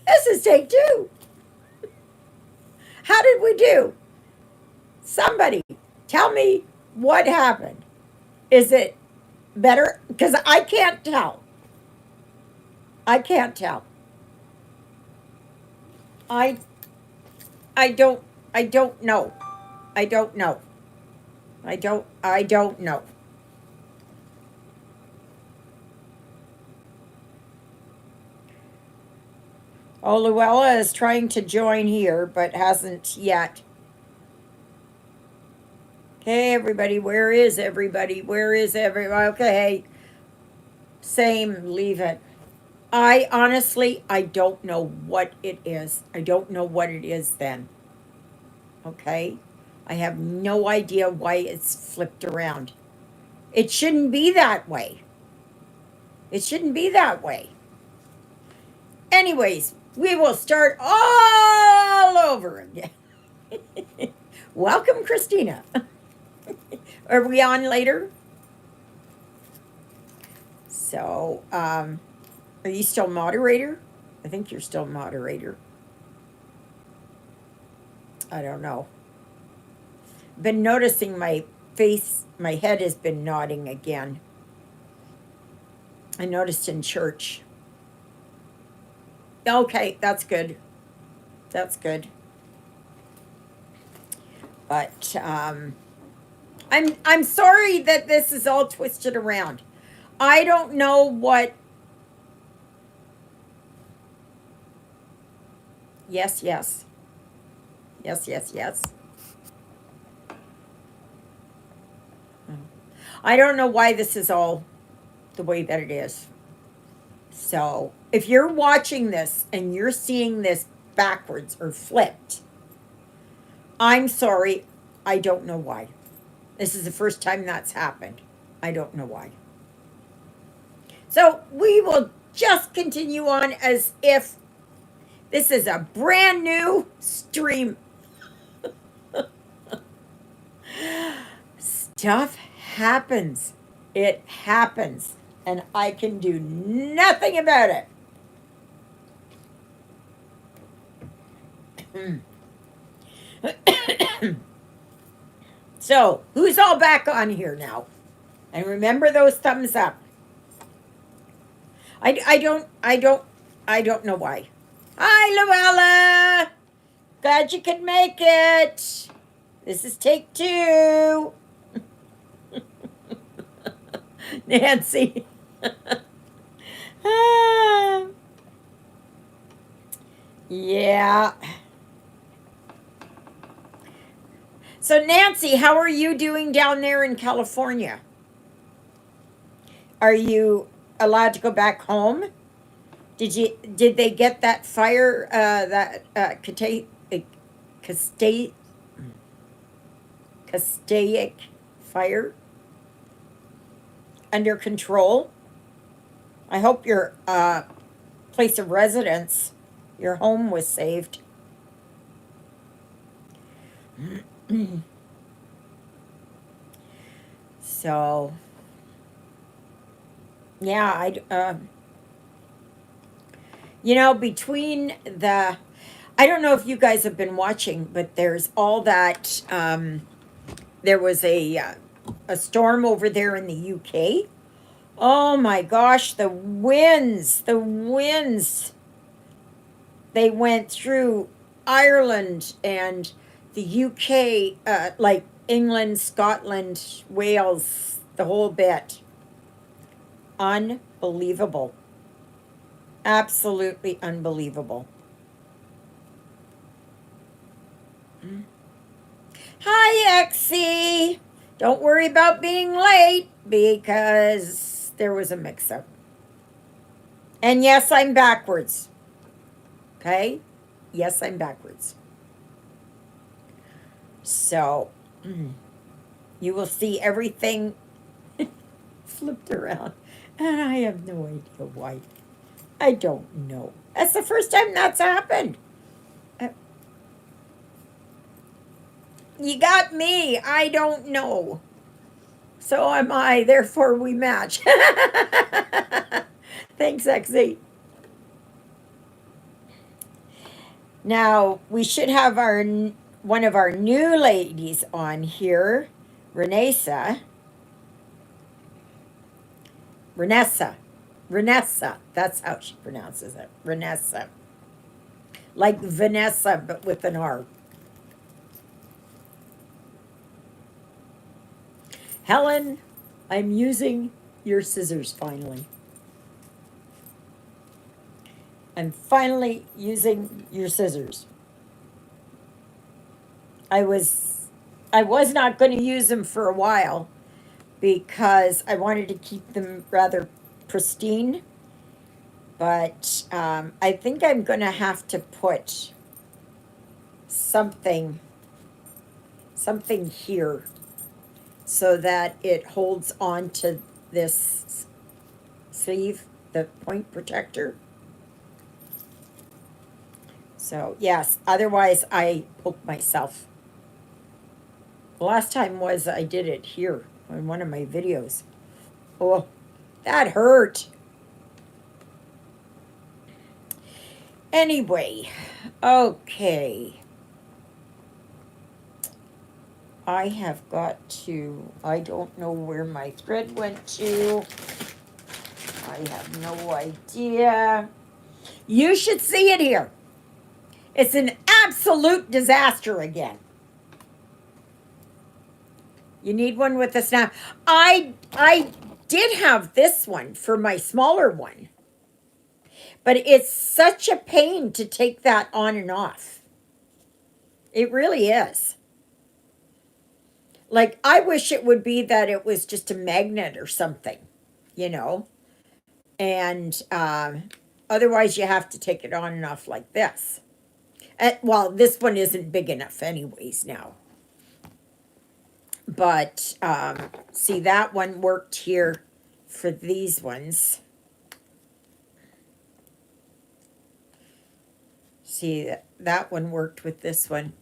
This is take two. How did we do? Somebody tell me what happened. Is it better? Because I can't tell. I can't tell. I I don't I don't know. I don't know. I don't know. Oh, Luella is trying to join here, but hasn't yet. Hey, everybody, where is everybody? Where is everybody? Okay, same, leave it. I honestly, I don't know what it is. I don't know what it is then. Okay? I have no idea why it's flipped around. It shouldn't be that way. It shouldn't be that way. Anyways, we will start all over again. Welcome, Christina. Are we on later? So, are you still moderator? I think you're still moderator. I don't know. Been noticing my face, my head has been nodding again. I noticed in church. Okay, that's good. That's good. But I'm sorry that this is all twisted around. I don't know what. Yes, yes. Yes, yes, yes. I don't know why this is all the way that it is. So, if you're watching this and you're seeing this backwards or flipped, I'm sorry. I don't know why. This is the first time that's happened. I don't know why. So, we will just continue on as if this is a brand new stream. Stuff happens. It happens. And I can do nothing about it. So, who's all back on here now? And remember those thumbs up. I don't know why. Hi, Luella. Glad you could make it. This is take two. Nancy. Yeah. So, Nancy, how are you doing down there in California? Are you allowed to go back home? Did they get that fire that Castaic fire under control? I hope your place of residence, your home, was saved. So, yeah, between I don't know if you guys have been watching, but there's all that. There was a storm over there in the UK. Oh my gosh, the winds, the winds. They went through Ireland and the UK, like England, Scotland, Wales, the whole bit. Unbelievable. Absolutely unbelievable. Hi, Exie. Don't worry about being late because there was a mix up. And yes, I'm backwards. Okay? Yes, I'm backwards. So, you will see everything flipped around. And I have no idea why. I don't know. That's the first time that's happened. You got me. I don't know. So am I. Therefore, we match. Thanks, XZ. Now, we should have one of our new ladies on here, Renessa. Renessa. Renessa. That's how she pronounces it. Renessa. Like Vanessa, but with an R. Helen, I'm using your scissors finally. I'm finally using your scissors. I was I was not going to use them for a while because I wanted to keep them rather pristine, but I think I'm going to have to put something something here so that it holds on to this sleeve, the point protector. So, yes, otherwise I poke myself. The last time was I did it here on one of my videos. Oh, that hurt. Anyway, okay. I have got to, I don't know where my thread went to. I have no idea. You should see it here. It's an absolute disaster again. You need one with a snap. I did have this one for my smaller one, but it's such a pain to take that on and off. It really is. Like, I wish it would be that it was just a magnet or something, you know? And otherwise, you have to take it on and off like this. Well, this one isn't big enough, anyways, now. But see, that one worked here for these ones. See, that one worked with this one.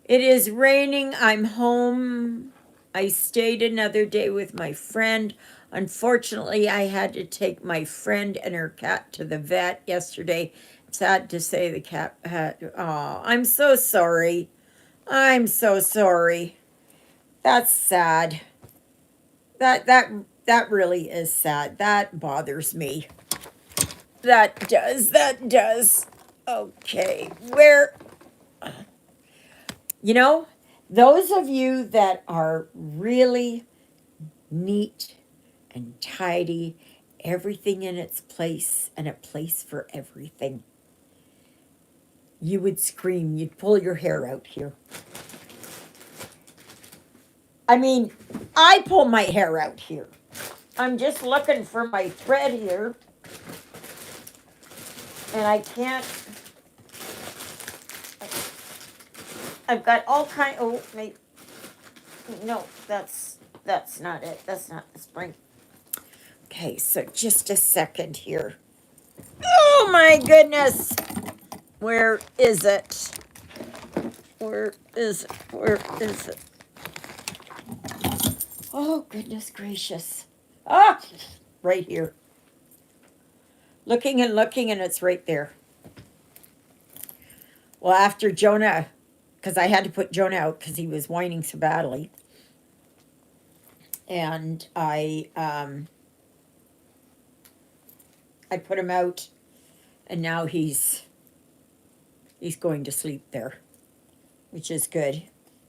It is raining. I'm home. I stayed another day with my friend. Unfortunately, I had to take my friend and her cat to the vet yesterday. Sad to say the cat had. Oh, I'm so sorry. I'm so sorry. That's sad. That really is sad. That bothers me. That does. That does. Okay. Where, you know, those of you that are really neat and tidy, everything in its place and a place for everything, you would scream, you'd pull your hair out here. I mean, I pull my hair out here. I'm just looking for my thread here, and I can't. I've got all kind. Oh, no, that's not it. That's not the spring. Okay, so just a second here. Oh my goodness! Where is it? Where is it? Where is it? Oh, goodness gracious. Ah, right here. Looking and looking, and it's right there. Well, after Jonah, because I had to put Jonah out because he was whining so badly. And I put him out, and now he's going to sleep there, which is good.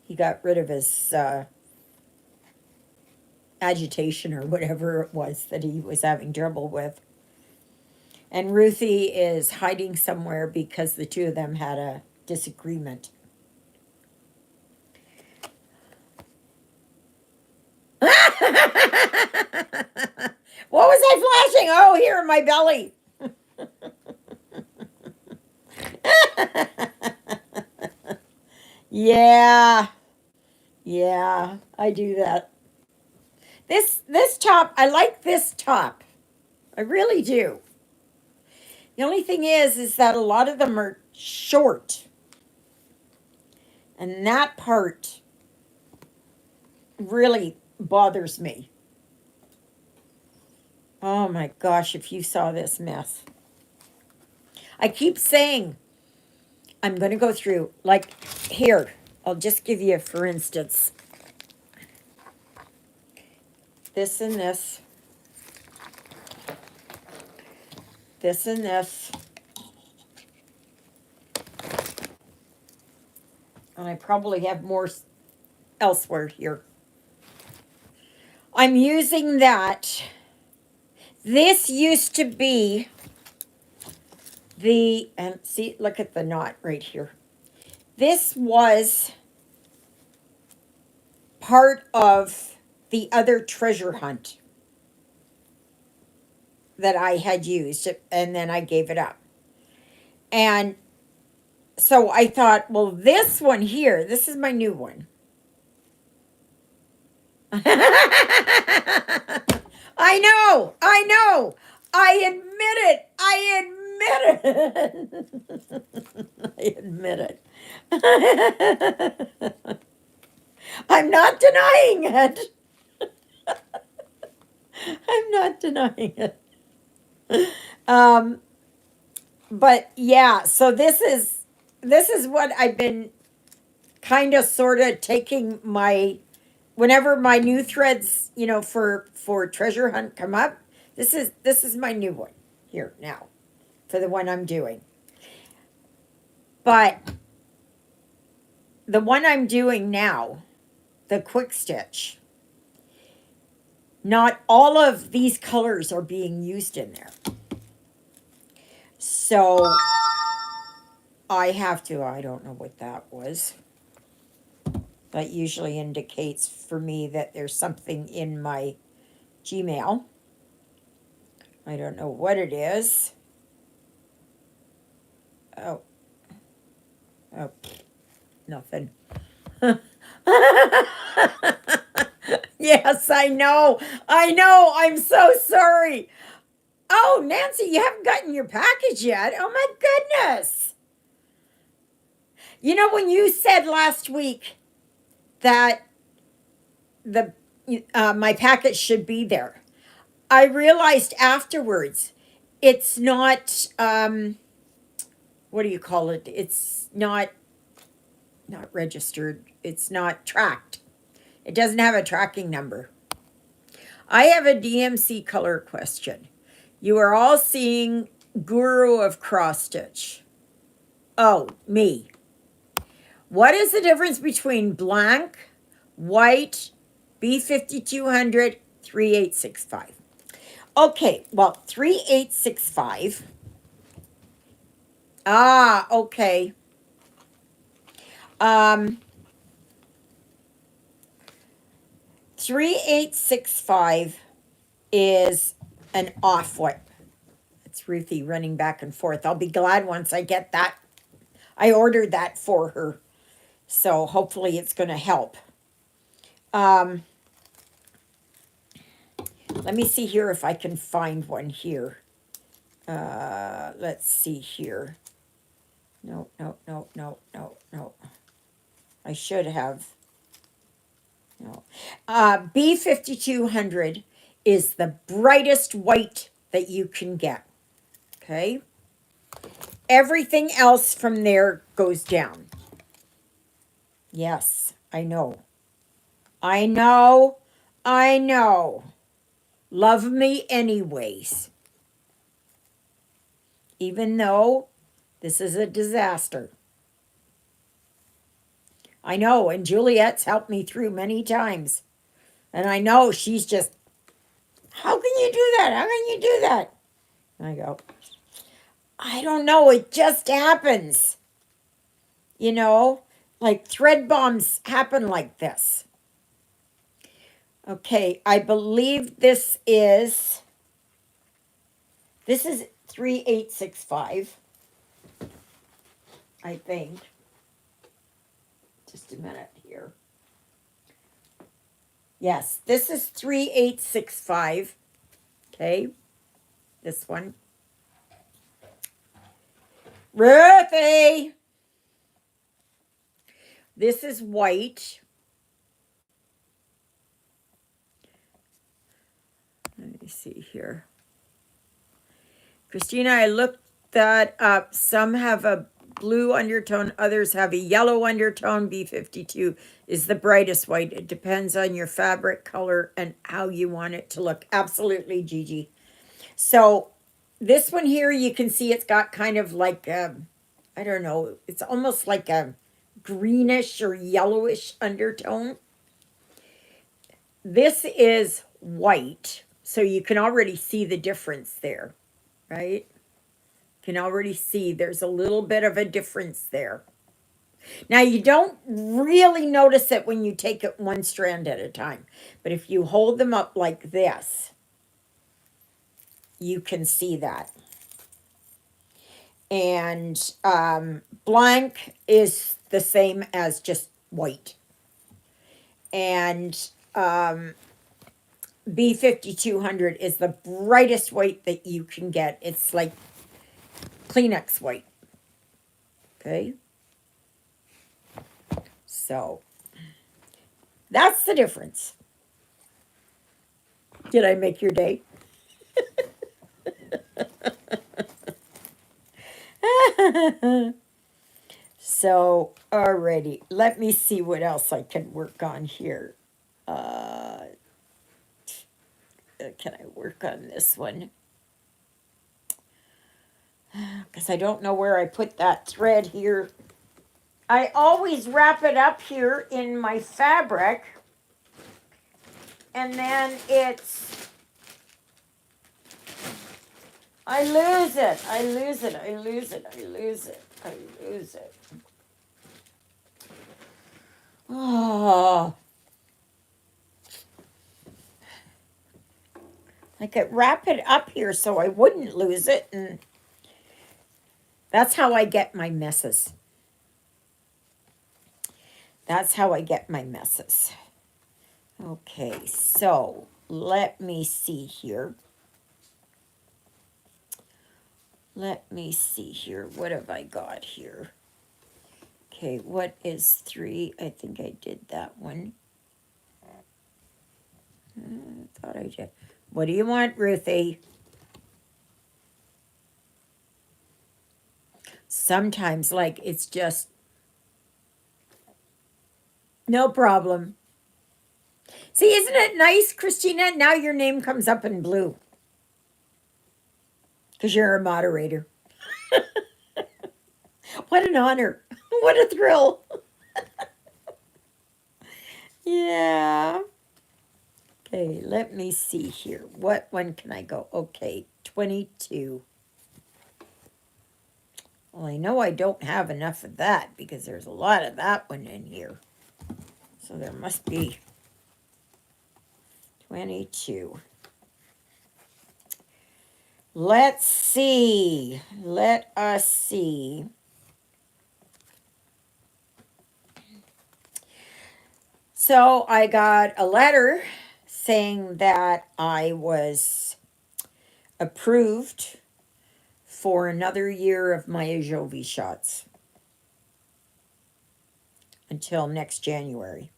He got rid of his agitation or whatever it was that he was having trouble with. And Ruthie is hiding somewhere because the two of them had a disagreement. What was I flashing? Oh, here in my belly. Yeah. Yeah, I do that. This top, I like this top. I really do. The only thing is that a lot of them are short. And that part really bothers me. Oh my gosh, if you saw this mess. I keep saying I'm going to go through, like, here, I'll just give you, for instance, this and this, this and this, and I probably have more elsewhere here. I'm using that. This used to be and see, look at the knot right here. This was part of the other treasure hunt that I had used, and then I gave it up. And so I thought, well, this one here, this is my new one. I know. I admit it. I admit it. I'm not denying it. I'm not denying it. But yeah, so this is what I've been kind of sort of taking my whenever my new threads, for treasure hunt come up, this is my new one here now for the one I'm doing. But the one I'm doing now, the quick stitch, not all of these colors are being used in there. So I don't know what that was. That usually indicates for me that there's something in my Gmail. I don't know what it is. Oh, nothing. Yes, I know. I'm so sorry. Oh, Nancy, you haven't gotten your package yet. Oh, my goodness. You know, when you said last week that my package should be there, I realized afterwards it's not, what do you call it? It's not registered. It's not tracked. It doesn't have a tracking number. I have a DMC color question. You are all seeing Guru of Cross Stitch. Oh, me. What is the difference between blank, white, B5200, 3865? Okay, well, 3865. Ah, okay. 3865 is an off white. It's Ruthie running back and forth. I'll be glad once I get that. I ordered that for her. So hopefully it's going to help. Let me see here if I can find one here. Let's see here. No. I should have. No. B5200 is the brightest white that you can get. Okay. Everything else from there goes down. Yes, I know. Love me anyways. Even though this is a disaster. I know, and Juliet's helped me through many times. And I know she's just, how can you do that? How can you do that? And I go, I don't know, it just happens. Like thread bombs happen like this. Okay, I believe this is 3865. I think. Just a minute here. Yes, this is 3865. Okay, this one. Ruthie! This is white. Let me see here. Christina, I looked that up. Some have a blue undertone. Others have a yellow undertone. B52 is the brightest white. It depends on your fabric color and how you want it to look. Absolutely, Gigi. So this one here, you can see it's got kind of like, I don't know, it's almost like a greenish or yellowish undertone. This is white, so you can already see the difference there, right? You can already see there's a little bit of a difference there. Now, you don't really notice it when you take it one strand at a time, but if you hold them up like this, you can see that. And blank is the same as just white. And B5200 is the brightest white that you can get. It's like Kleenex white. Okay. So that's the difference. Did I make your day? So, alrighty. Let me see what else I can work on here. Can I work on this one? Because I don't know where I put that thread here. I always wrap it up here in my fabric. And then I lose it. I lose it. I lose it. I lose it. I lose it. Oh. I could wrap it up here so I wouldn't lose it, and that's how I get my messes. That's how I get my messes. Okay, so let me see here. Let me see here. What have I got here? Okay, what is 3? I think I did that one. I thought I did. What do you want, Ruthie? Sometimes, like, it's just no problem. See, isn't it nice, Christina? Now your name comes up in blue because you're a moderator. What an honor. What a thrill. Yeah. Okay, let me see here. What one can I go? Okay, 22. Well, I know I don't have enough of that because there's a lot of that one in here. So there must be 22. Let's see. Let us see. So I got a letter saying that I was approved for another year of my Ajovi shots until next January.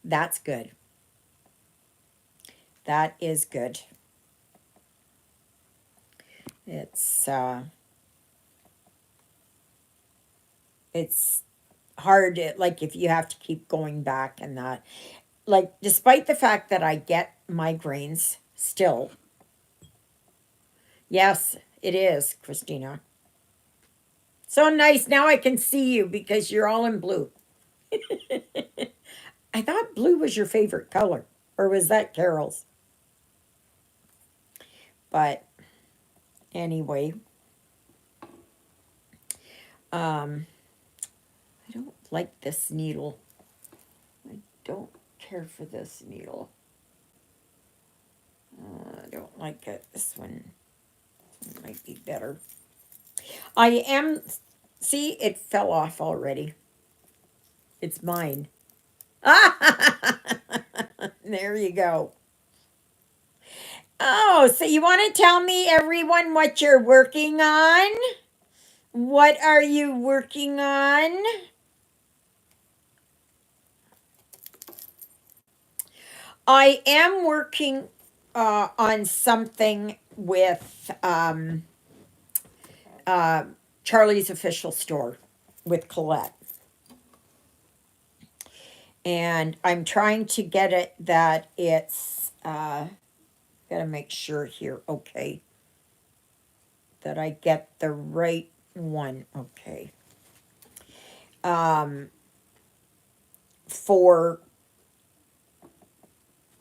That's good. That is good. It's hard, like if you have to keep going back and that. Like, despite the fact that I get migraines still. Yes, it is, Christina. So nice. Now I can see you because you're all in blue. I thought blue was your favorite color. Or was that Carol's? But anyway. I don't like this needle. I don't care for this needle. I don't like it. This one might be better. I am, see, it fell off already. It's mine. There you go. Oh, so you want to tell me, everyone, what you're working on? What are you working on? I am working on something with Charlie's Official Store with Colette. And I'm trying to get it that it's, gotta make sure here, okay, that I get the right one, okay. For,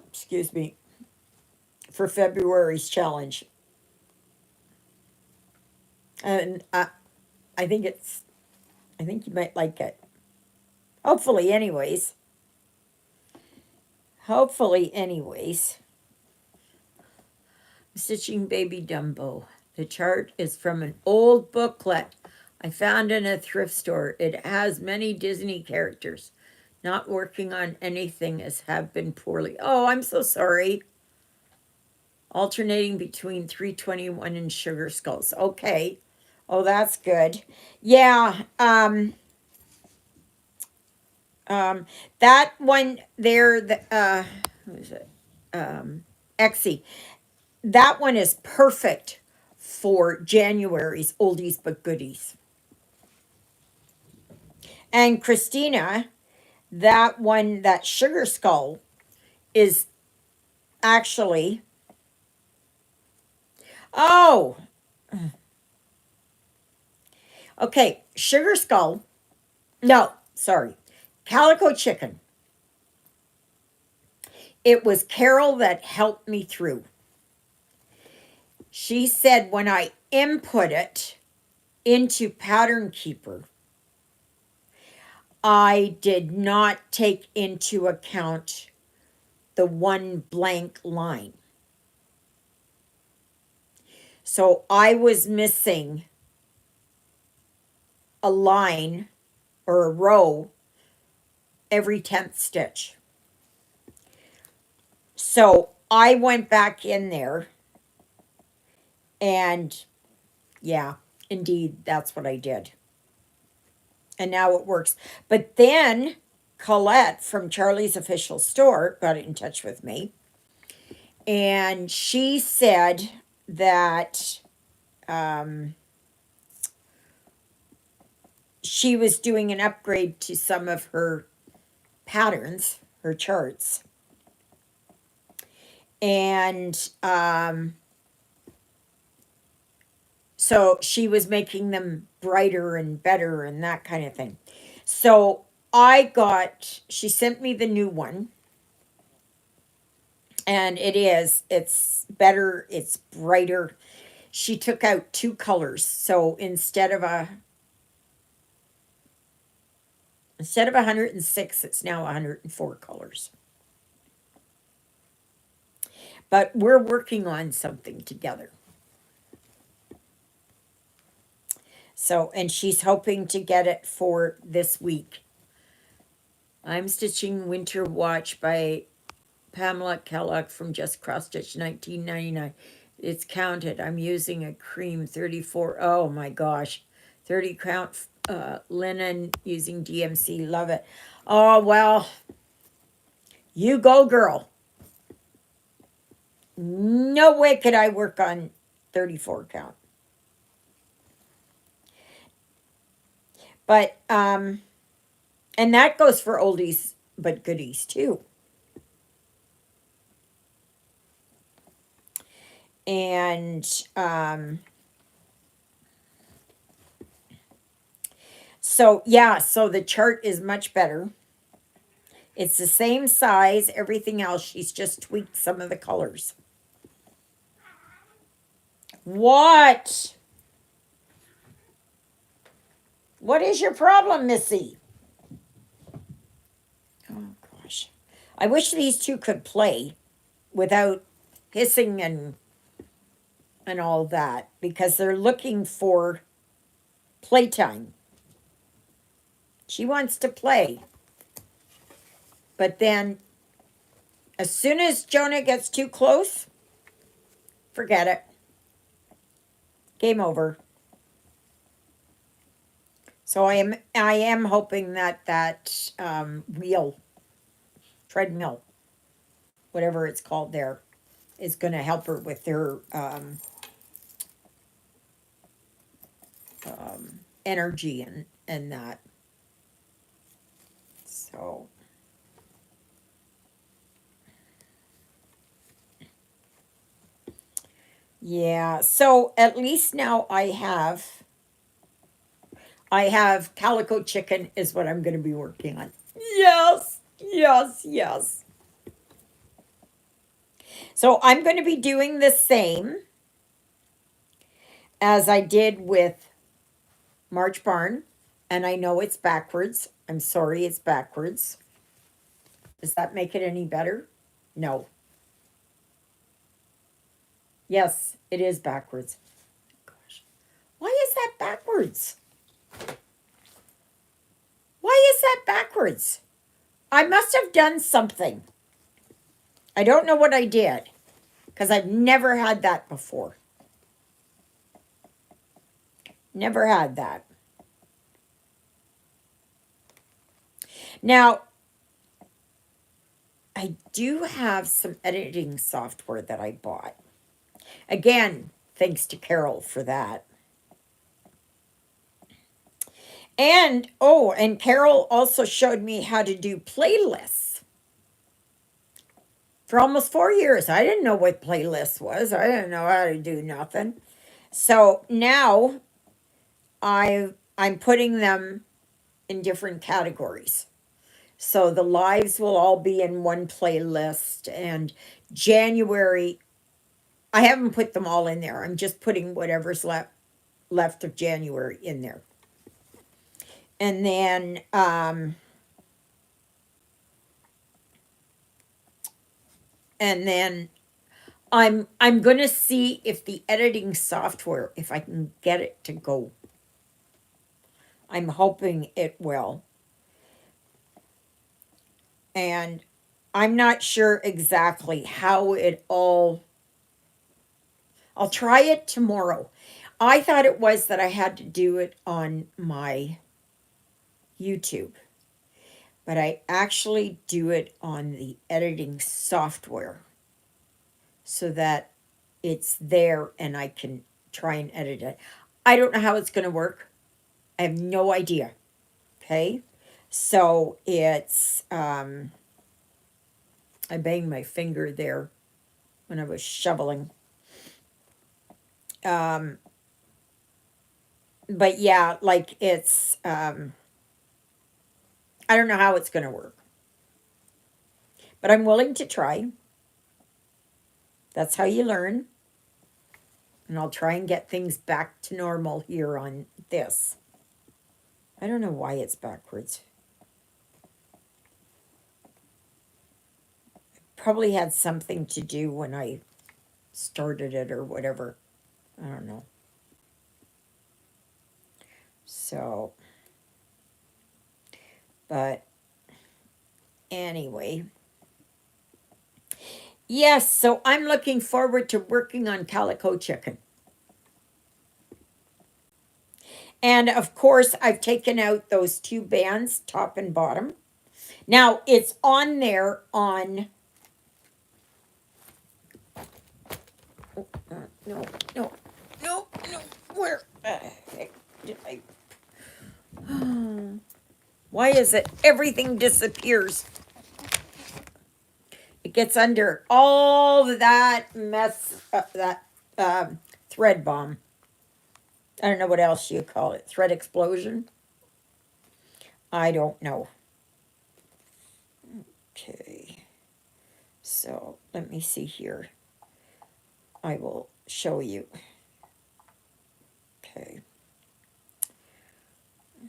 excuse me, for February's challenge. And I think it's, I think you might like it. Hopefully, anyways. Hopefully, anyways. Stitching Baby Dumbo. The chart is from an old booklet I found in a thrift store. It has many Disney characters. Not working on anything as have been poorly. Oh, I'm so sorry. Alternating between 321 and Sugar Skulls. Okay. Oh, that's good. Yeah. That one there, who is it? Exie. That one is perfect for January's oldies but goodies. And Christina, that one, that Sugar Skull, is actually, oh, okay, Sugar Skull, no, sorry, Calico Chicken. It was Carol that helped me through. She said when I input it into Pattern Keeper, I did not take into account the one blank line. So I was missing a line or a row every 10th stitch. So I went back in there and yeah, indeed, that's what I did. And now it works. But then Colette from Charlie's Official Store got in touch with me and she said that she was doing an upgrade to some of her patterns, her charts. And so she was making them brighter and better and that kind of thing. So she sent me the new one. And it's better, it's brighter. She took out 2 colors. So instead of 106, it's now 104 colors. But we're working on something together. So, and she's hoping to get it for this week. I'm stitching Winter Watch by Pamela Kellogg from Just Cross Stitch 1999. It's counted. I'm using a cream 34. Oh my gosh. 30 count linen using DMC. Love it. Oh, well, you go, girl. No way could I work on 34 count. But, and that goes for oldies but goodies too. And, so yeah, so the chart is much better. It's the same size, everything else. She's just tweaked some of the colors. What? What is your problem, Missy? Oh, gosh. I wish these two could play without hissing and all that because they're looking for playtime. She wants to play. But then, as soon as Jonah gets too close, forget it. Game over. So I am hoping that wheel, treadmill, whatever it's called there, is going to help her with her energy and that. So yeah, so at least now I have calico chicken is what I'm going to be working on. Yes, yes, yes. So I'm going to be doing the same as I did with March Barn, and I know it's backwards. I'm sorry, it's backwards. Does that make it any better? No. Yes, it is backwards. Gosh, why is that backwards? Why is that backwards? I must have done something. I don't know what I did because I've never had that before. Never had that. Now, I do have some editing software that I bought. Again, thanks to Carol for that. And oh, and Carol also showed me how to do playlists. For almost 4 years, I didn't know what playlists was. I didn't know how to do nothing. So now I'm putting them in different categories. So the lives will all be in one playlist, and January, I haven't put them all in there. I'm just putting whatever's left of January in there. And then and then I'm going to see if the editing software, if I can get it to go. I'm hoping it will. And I'm not sure exactly how it all. I'll try it tomorrow. I thought it was that I had to do it on my YouTube, but I actually do it on the editing software so that it's there and I can try and edit it. I don't know how it's going to work. I have no idea. Okay. So it's, I banged my finger there when I was shoveling. Um, but yeah, like it's, I don't know how it's going to work, but I'm willing to try. That's how you learn. And I'll try and get things back to normal here on this. I don't know why it's backwards. Probably had something to do when I started it or whatever. I don't know. So, but anyway. Yes, so I'm looking forward to working on calico chicken. And of course, I've taken out those two bands, top and bottom. Now, it's on there on. Oh, no, no, no, no. Where the heck did I. Why is it everything disappears? It gets under all that mess, that thread bomb. I don't know what else you call it. Thread explosion? I don't know. Okay. So let me see here. I will show you. Okay.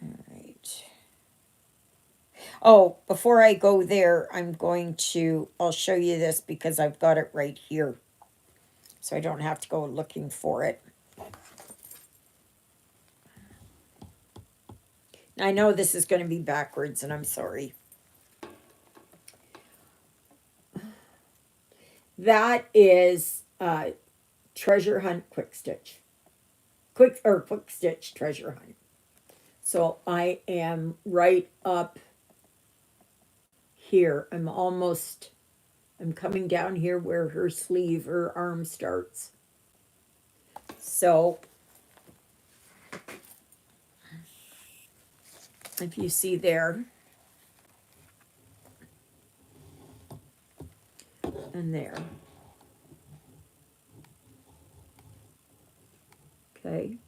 All right. Oh, before I go there, I'll show you this because I've got it right here. So I don't have to go looking for it. I know this is going to be backwards, and I'm sorry. That is Treasure Hunt Quick Stitch. Quick Stitch Treasure Hunt. So I am right up here. I'm coming down here where her arm starts. So If you see there and there. Okay.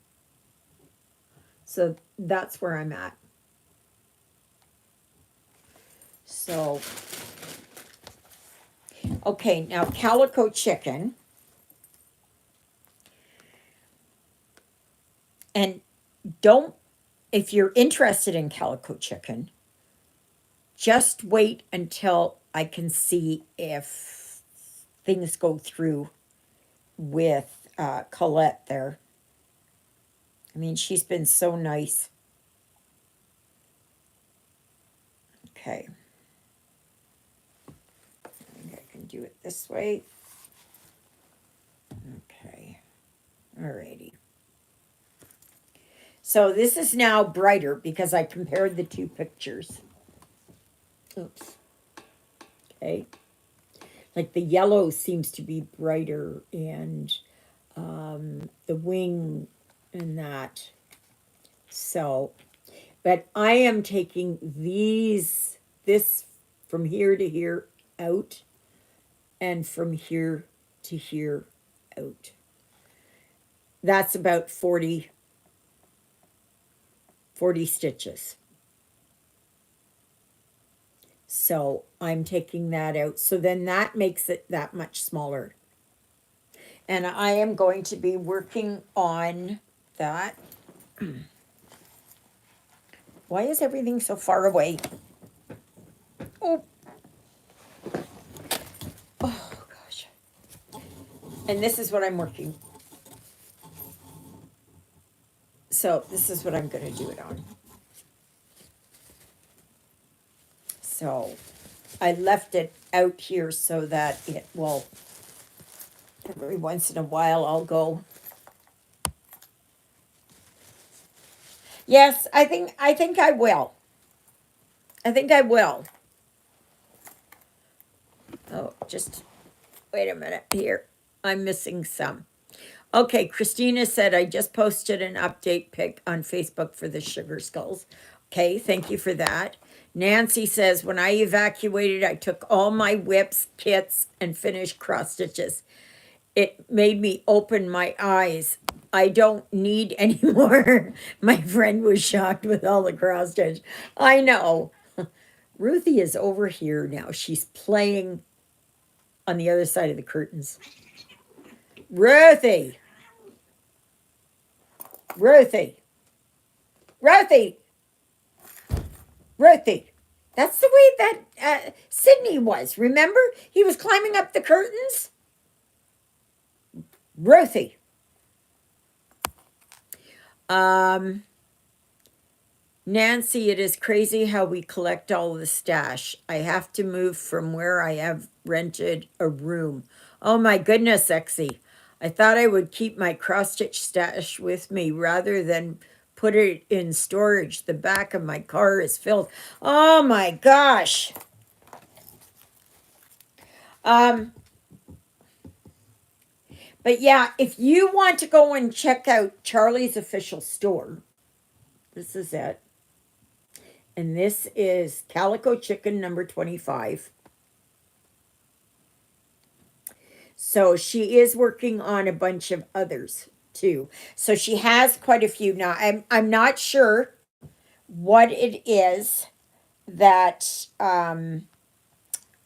So that's where I'm at. So, okay, now calico chicken. And don't, if you're interested in calico chicken, just wait until I can see if things go through with Colette there. I mean, she's been so nice. Okay. I think I can do it this way. Okay. Alrighty. So this is now brighter because I compared the two pictures. Oops. Okay. Like the yellow seems to be brighter, and the wing and that. So, but I am taking this from here to here out, and from here to here out. That's about 40 stitches. So I'm taking that out. So then that makes it that much smaller. And I am going to be working on that. Why is everything so far away? Oh. Oh, gosh. And this is what I'm working. So this is what I'm going to do it on. So I left it out here so that it will, every once in a while I'll go. Yes, I think I will. I think I will. Oh, just wait a minute here. I'm missing some. Okay, Christina said, I just posted an update pic on Facebook for the sugar skulls. Okay, thank you for that. Nancy says, when I evacuated, I took all my whips, kits, and finished cross stitches. It made me open my eyes. I don't need any more. My friend was shocked with all the cross stitch. I know. Ruthie is over here now. She's playing on the other side of the curtains. Ruthie! Ruthie! Ruthie! Ruthie! That's the way that Sydney was. Remember? He was climbing up the curtains. Ruthie. Nancy, it is crazy how we collect all the stash. I have to move from where I have rented a room. Oh my goodness, Exy. I thought I would keep my cross-stitch stash with me rather than put it in storage. The back of my car is filled. Oh my gosh. But yeah, if you want to go and check out Charlie's official store, this is it. And this is Calico Chicken number 25. So she is working on a bunch of others too. So she has quite a few now. I'm not sure what it is that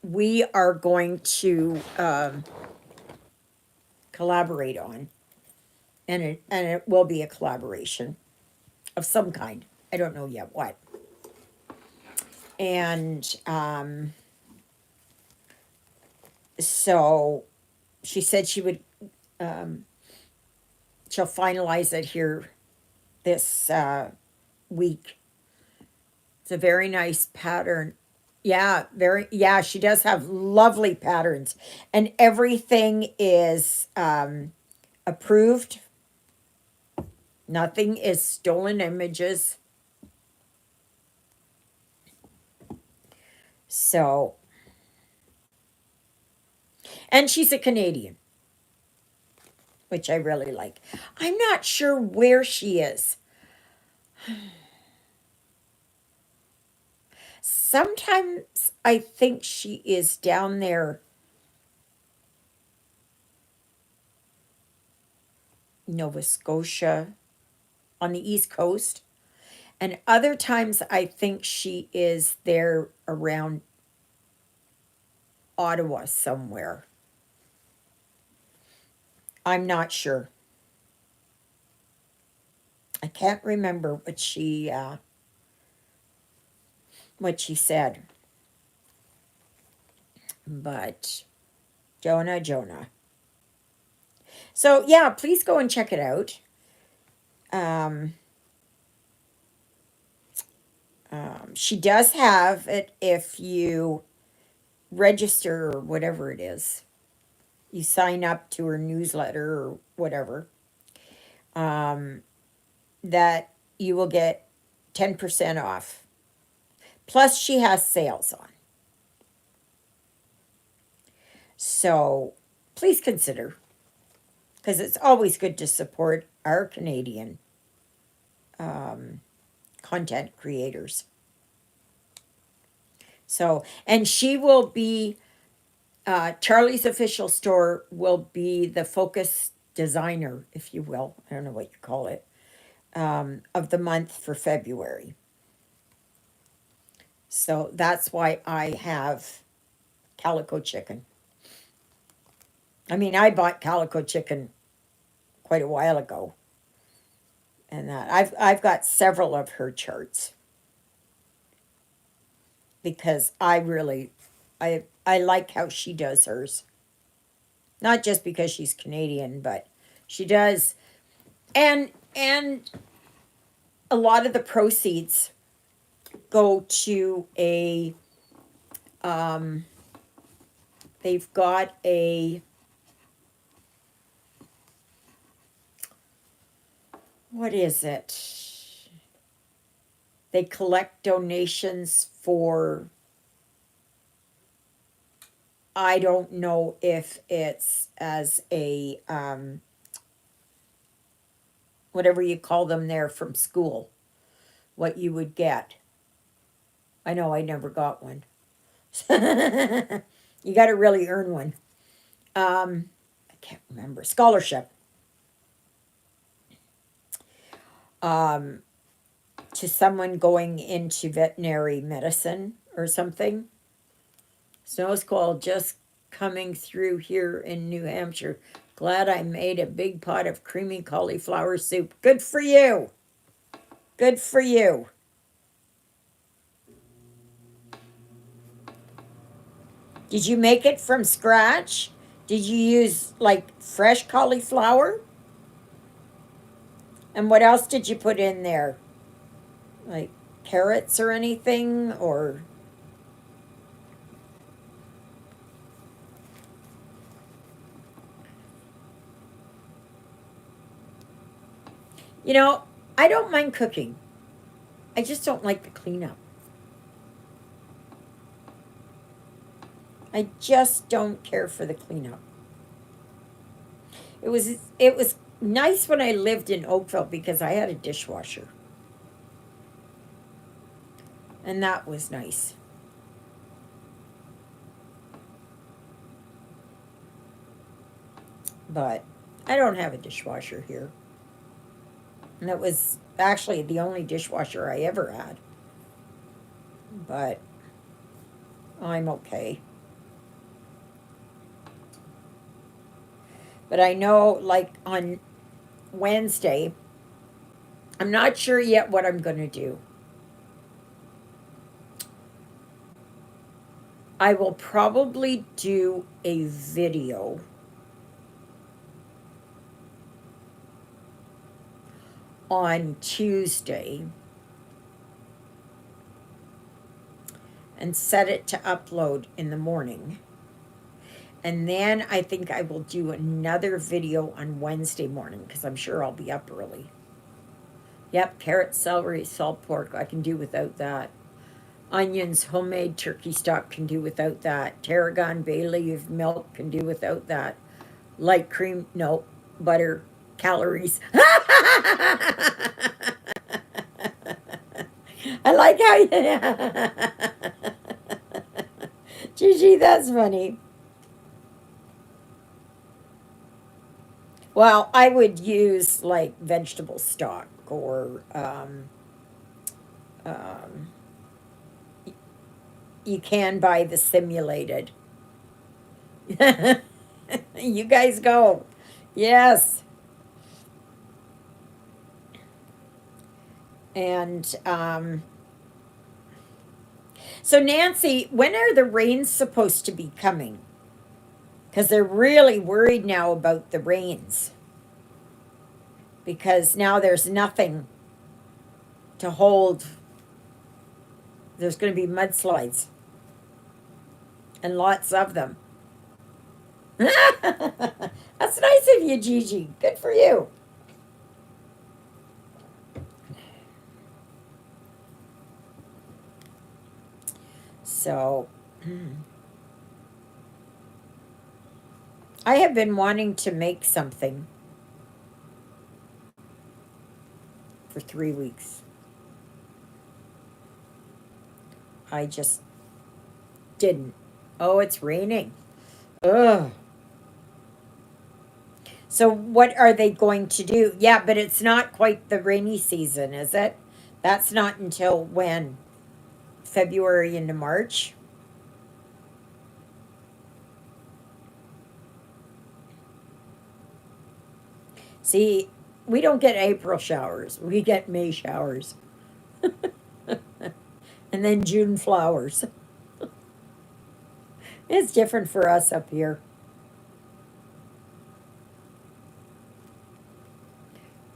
we are going to collaborate on. And it will be a collaboration of some kind. I don't know yet what. And so she said she would she'll finalize it here this week. It's a very nice pattern. Yeah, yeah, she does have lovely patterns. And everything is approved. Nothing is stolen images. So, and she's a Canadian, which I really like. I'm not sure where she is. Sometimes I think she is down there, Nova Scotia, on the East Coast. And other times I think she is there around Ottawa somewhere. I'm not sure. I can't remember what she said. But Jonah, Jonah. So yeah, please go and check it out. Um, she does have it if you register or whatever it is. You sign up to her newsletter or whatever. Um, that you will get 10% off. Plus, she has sales on. So please consider, because it's always good to support our Canadian um, content creators. So, and she will be, Charlie's official store will be the focus designer, if you will. I don't know what you call it, of the month for February. So that's why I have Calico Chicken. I mean, I bought Calico Chicken quite a while ago, and that I've got several of her charts because I like how she does hers. Not just because she's Canadian, but she does, and a lot of the proceeds go to a they've got a, what is it? They collect donations for, I don't know if it's as a, whatever you call them there from school, what you would get. I know I never got one. You got to really earn one. I can't remember. Scholarship. Um, to someone going into veterinary medicine or something. Snow squall just coming through here in New Hampshire. Glad I made a big pot of creamy cauliflower soup. Good for you. Good for you. Did you make it from scratch? Did you use like fresh cauliflower? And what else did you put in there? Like carrots or anything? Or, you know, I don't mind cooking. I just don't like the cleanup. I just don't care for the cleanup. It was nice when I lived in Oakville because I had a dishwasher. And that was nice. But I don't have a dishwasher here. And it was actually the only dishwasher I ever had. But I'm okay. But I know, like on Wednesday, I'm not sure yet what I'm going to do. I will probably do a video on Tuesday and set it to upload in the morning. And then I think I will do another video on Wednesday morning because I'm sure I'll be up early. Yep, carrot, celery, salt pork. I can do without that. Onions, homemade turkey stock, can do without that. Tarragon, bay leaf, milk, can do without that. Light cream, no. Butter, calories. I like how you. Gigi, that's funny. Well, I would use like vegetable stock or um, you can buy the simulated. You guys go. Yes. And so, Nancy, when are the rains supposed to be coming? Because they're really worried now about the rains because now there's nothing to hold. There's going to be mudslides and lots of them. That's nice of you, Gigi. Good for you. So, I have been wanting to make something for 3 weeks. I just didn't. Oh, it's raining. Ugh. So, what are they going to do? Yeah, but it's not quite the rainy season, is it? That's not until when? February into March? See, we don't get April showers, we get May showers, and then June flowers. It's different for us up here.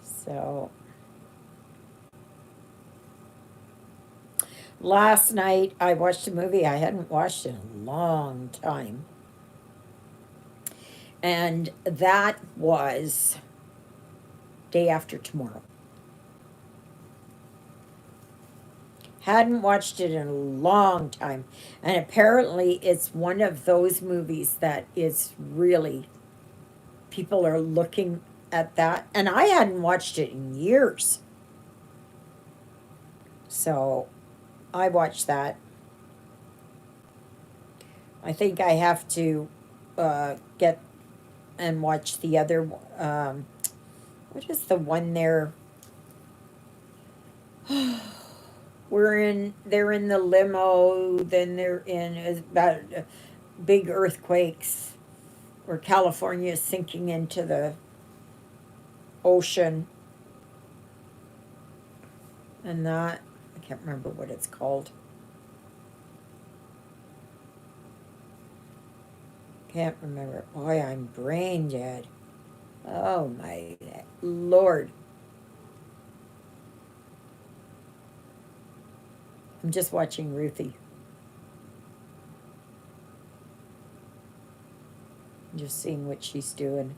So, last night I watched a movie I hadn't watched in a long time, and that was Day After Tomorrow. Hadn't watched it in a long time. And apparently, it's one of those movies that is really, people are looking at that. And I hadn't watched it in years. So I watched that. I think I have to get and watch the other. What is the one there? They're in the limo, then they're in about big earthquakes where California is sinking into the ocean and that. I can't remember what it's called. Can't remember. Boy, I'm brain dead. Oh my Lord. I'm just watching Ruthie. Just seeing what she's doing.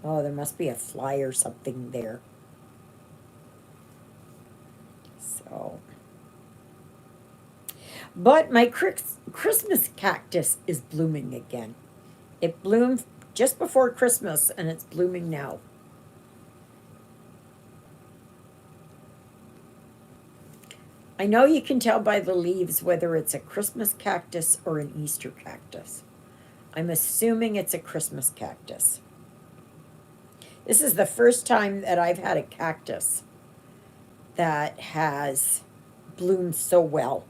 Oh, there must be a fly or something there. So, but my Christmas cactus is blooming again. It bloomed just before Christmas and it's blooming now. I know you can tell by the leaves whether it's a Christmas cactus or an Easter cactus. I'm assuming it's a Christmas cactus. This is the first time that I've had a cactus that has bloomed so well.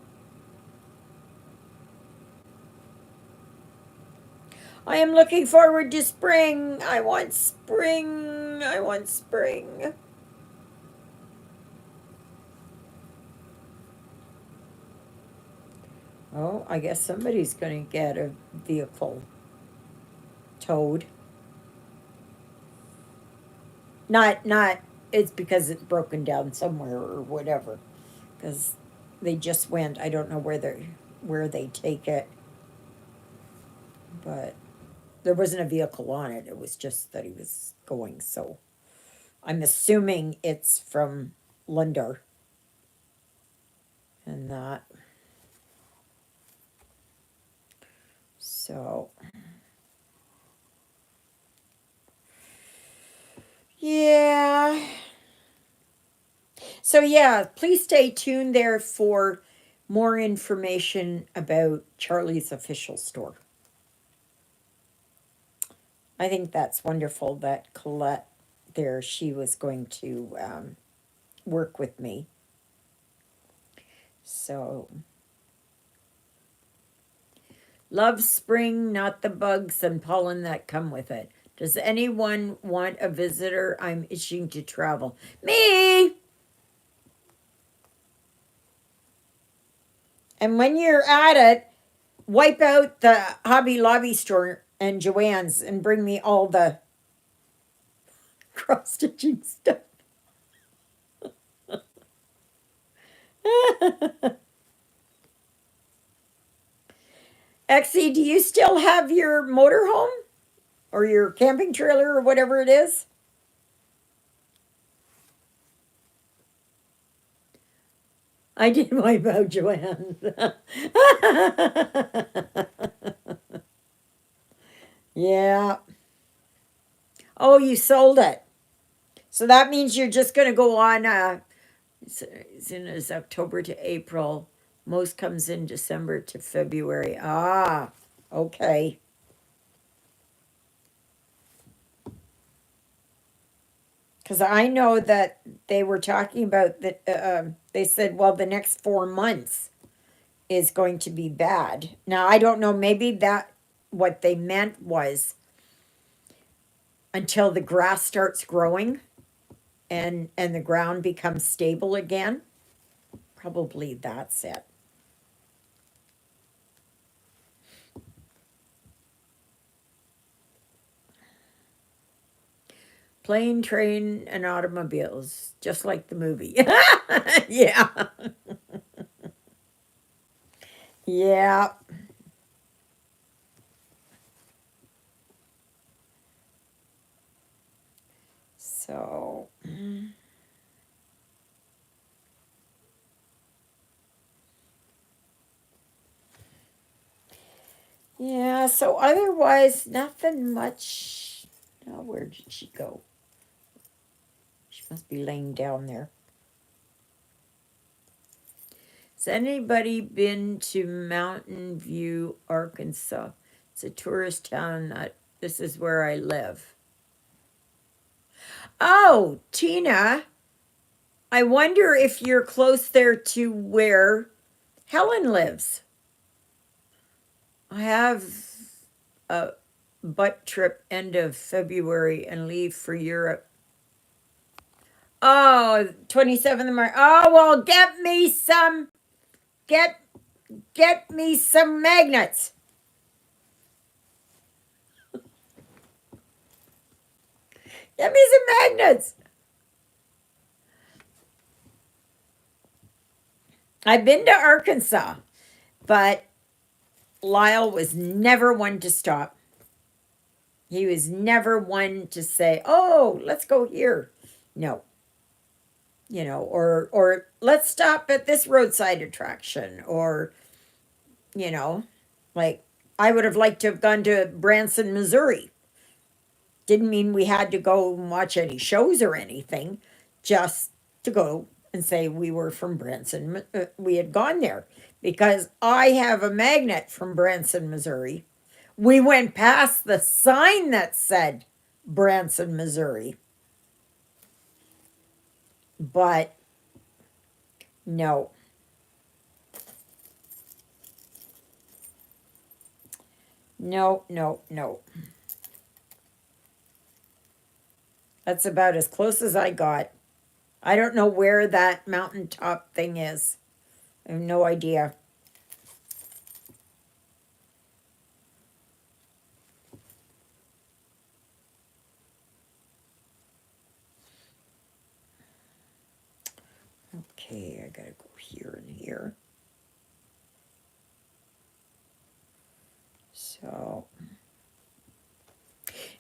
I am looking forward to spring. I want spring. I want spring. Oh, I guess somebody's going to get a vehicle towed. Not, it's because it's broken down somewhere or whatever. Because they just went, I don't know where they take it, but there wasn't a vehicle on it. It was just that he was going. So I'm assuming it's from Lundar and that. So yeah. So yeah, please stay tuned there for more information about Charlie's official store. I think that's wonderful that Colette there, she was going to work with me. So, love spring, not the bugs and pollen that come with it. Does anyone want a visitor? I'm itching to travel. Me! And when you're at it, wipe out the Hobby Lobby store and Joann's and bring me all the cross stitching stuff. Exie, do you still have your motorhome or your camping trailer or whatever it is? I did wipe out Joanne. Yeah. Oh, you sold it. So that means you're just going to go on, it's October to April. Most comes in December to February. Ah, okay. Because I know that they were talking about that. They said, well, the next 4 months is going to be bad. Now, I don't know. Maybe that what they meant was until the grass starts growing and the ground becomes stable again. Probably that's it. Plane, train, and automobiles, just like the movie. Yeah. Yeah. So, yeah, so otherwise, nothing much. Oh, where did she go? She must be laying down there. Has anybody been to Mountain View, Arkansas? It's a tourist town. This is where I live. Oh, Tina, I wonder if you're close there to where Helen lives. I have a butt trip end of February and leave for Europe. Oh, 27th of March. Oh, well, get me some magnets. Get me some magnets. I've been to Arkansas, but Lyle was never one to stop. He was never one to say, "Oh, let's go here." No. Or let's stop at this roadside attraction, or you know, like I would have liked to have gone to Branson, Missouri. Didn't mean we had to go and watch any shows or anything, just to go and say we were from Branson. We had gone there because I have a magnet from Branson, Missouri. We went past the sign that said Branson, Missouri. But no. No, no, no. That's about as close as I got. I don't know where that mountaintop thing is. I have no idea. Okay, I gotta go here and here. So,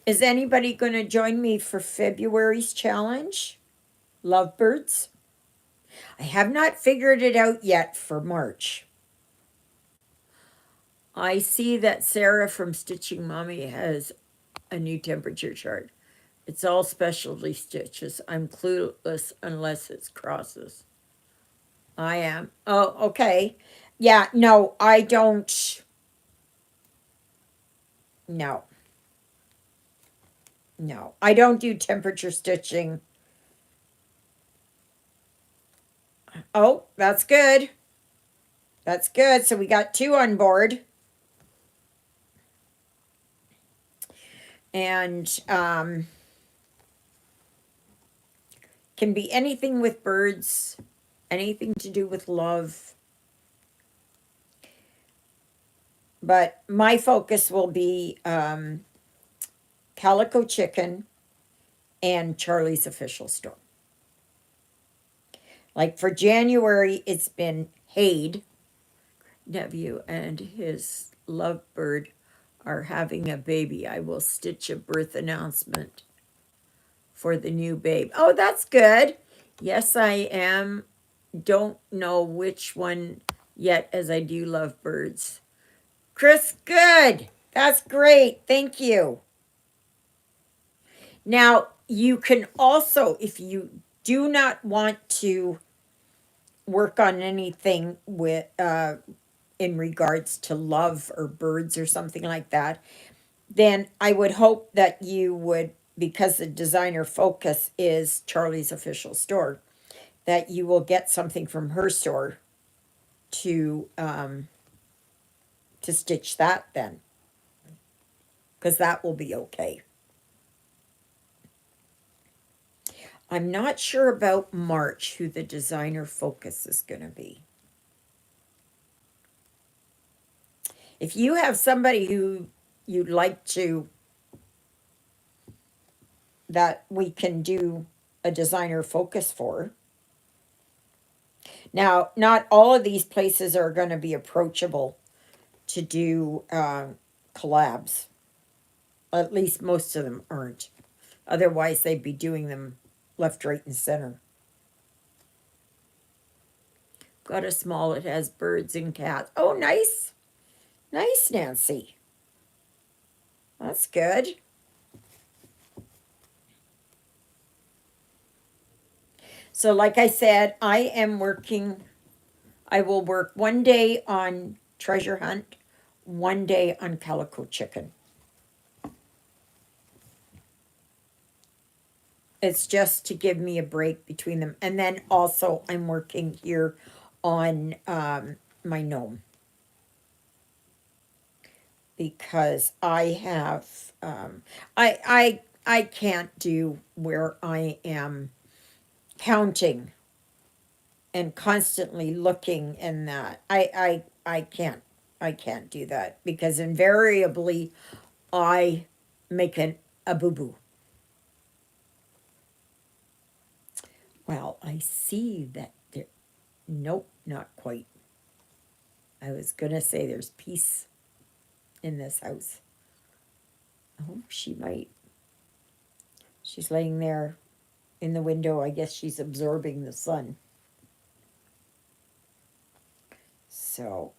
is anybody going to join me for February's challenge? Lovebirds? I have not figured it out yet for March. I see that Sarah from Stitching Mommy has a new temperature chart. It's all specialty stitches. I'm clueless unless it's crosses. I am. Oh, okay. Yeah, no, I don't. No, no. I don't do temperature stitching. Oh, that's good. That's good. So we got two on board. And can be anything with birds, anything to do with love. But my focus will be Calico Chicken and Charlie's Official Store. Like for January, it's been Hade, nephew, and his lovebird are having a baby. I will stitch a birth announcement for the new babe. Oh, that's good. Yes, I am. Don't know which one yet, as I do love birds. Chris, good. That's great. Thank you. Now, you can also, if you do not want to work on anything with in regards to love or birds or something like that, then I would hope that you would, because the designer focus is Charlie's Official Store, that you will get something from her store to stitch that then, because that will be okay. I'm not sure about March who the designer focus is going to be. If you have somebody who you'd like to, that we can do a designer focus for. Now, not all of these places are going to be approachable to do collabs. At least most of them aren't. Otherwise, they'd be doing them left, right, and center. Got a small, it has birds and cats. Oh, nice. Nice, Nancy. That's good. So, like I said, I will work one day on treasure hunt, one day on calico chicken. It's just to give me a break between them. And then also, I'm working here on my gnome because I have, I can't do where I am counting and constantly looking in that. I can't do that because invariably I make a boo boo. Well, I see that there, nope, not quite. I was gonna say there's peace in this house. Oh, she might. She's laying there in the window. I guess she's absorbing the sun. So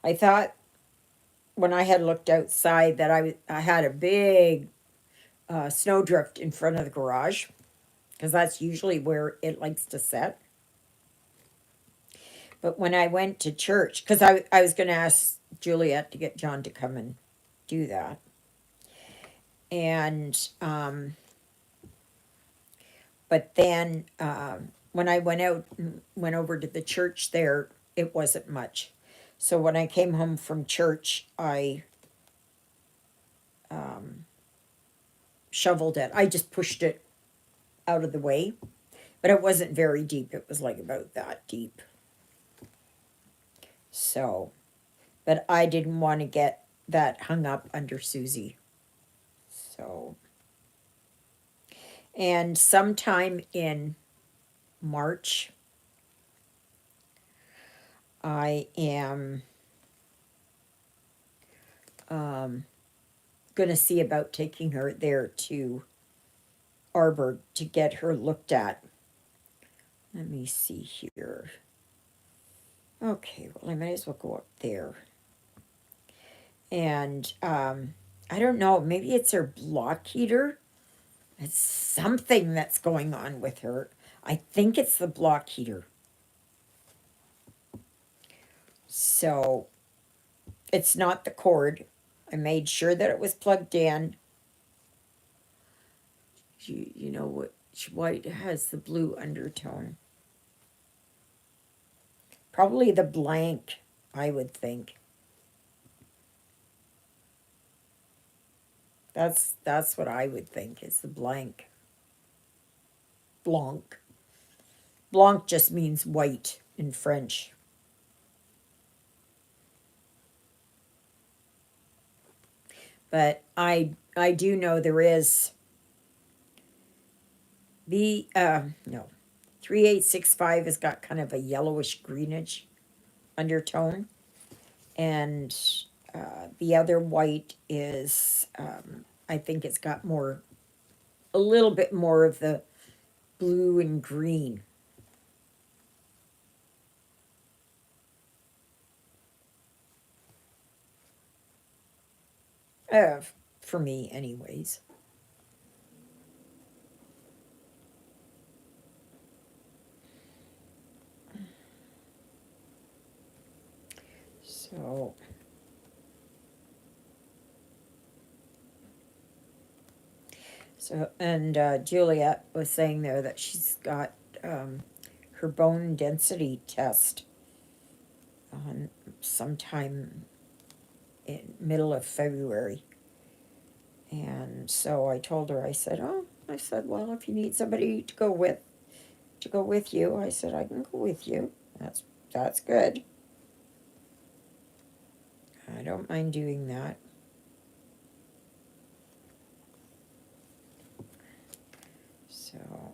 I thought when I had looked outside that I had a big snowdrift in front of the garage because that's usually where it likes to set. But when I went to church, because I was going to ask Juliet to get John to come and do that. And, but then when I went out, went over to the church there, it wasn't much. So when I came home from church, I shoveled it. I just pushed it out of the way, but it wasn't very deep. It was like about that deep. So, but I didn't want to get that hung up under Susie. So, and sometime in March, I am going to see about taking her there to Arbor to get her looked at. Let me see here. Okay, well, I might as well go up there. And I don't know, maybe it's her block heater It's something that's going on with her. I think it's the block heater. So it's not the cord. I made sure that it was plugged in. You know what? White has the blue undertone. Probably the blank, I would think. That's what I would think is the blank. Blanc. Blanc just means white in French. But I do know there is the no 3865 has got kind of a yellowish greenish undertone, and the other white is I think it's got more a little bit more of the blue and green. Uh, for me, anyways. So and Juliet was saying there that she's got um, her bone density test on sometime in middle of February. And so I told her, I said, oh, I said, well, if you need somebody to go with you, I said, I can go with you. That's good. I don't mind doing that. So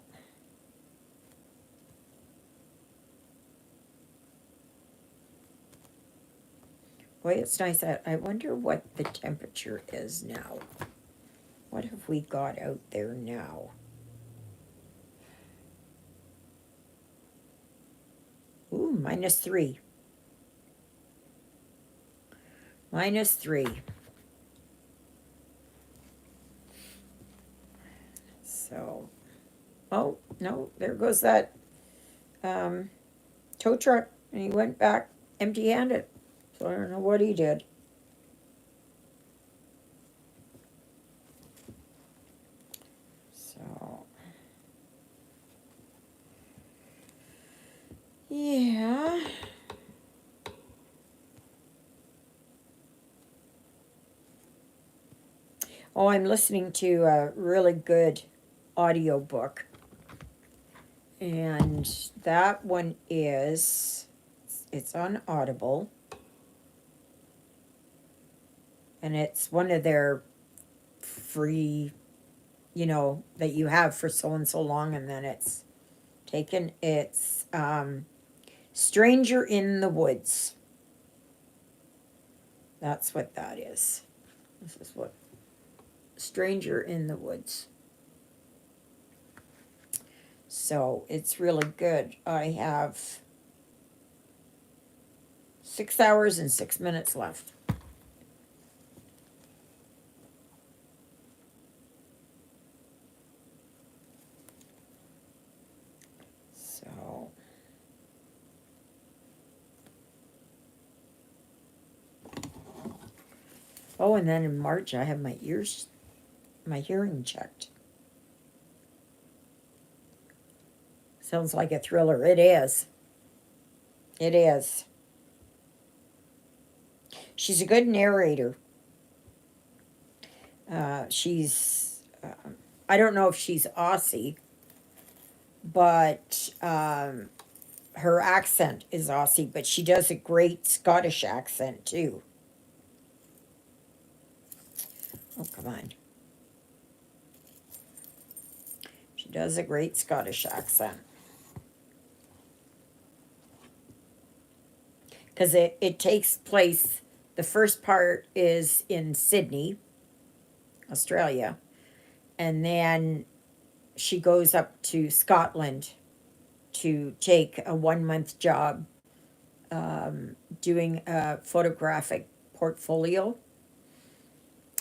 boy, it's nice. I wonder what the temperature is now. What have we got out there now? Ooh, -3. -3. So, oh, no, there goes that um, tow truck. And he went back empty handed. So I don't know what he did. So, yeah. Oh, I'm listening to a really good audiobook. And that one is, it's on Audible. And it's one of their free, that you have for so and so long, and then it's taken. It's Stranger in the Woods. That's what that is. This is what Stranger in the Woods. So it's really good. I have 6 hours and 6 minutes left. So, oh, and then in March I have my hearing checked. Sounds like a thriller. It is. It is. She's a good narrator. I don't know if she's Aussie, but her accent is Aussie, but she does a great Scottish accent too. Oh, come on. She does a great Scottish accent. Because it takes place, the first part is in Sydney, Australia, and then she goes up to Scotland to take a 1 month job doing a photographic portfolio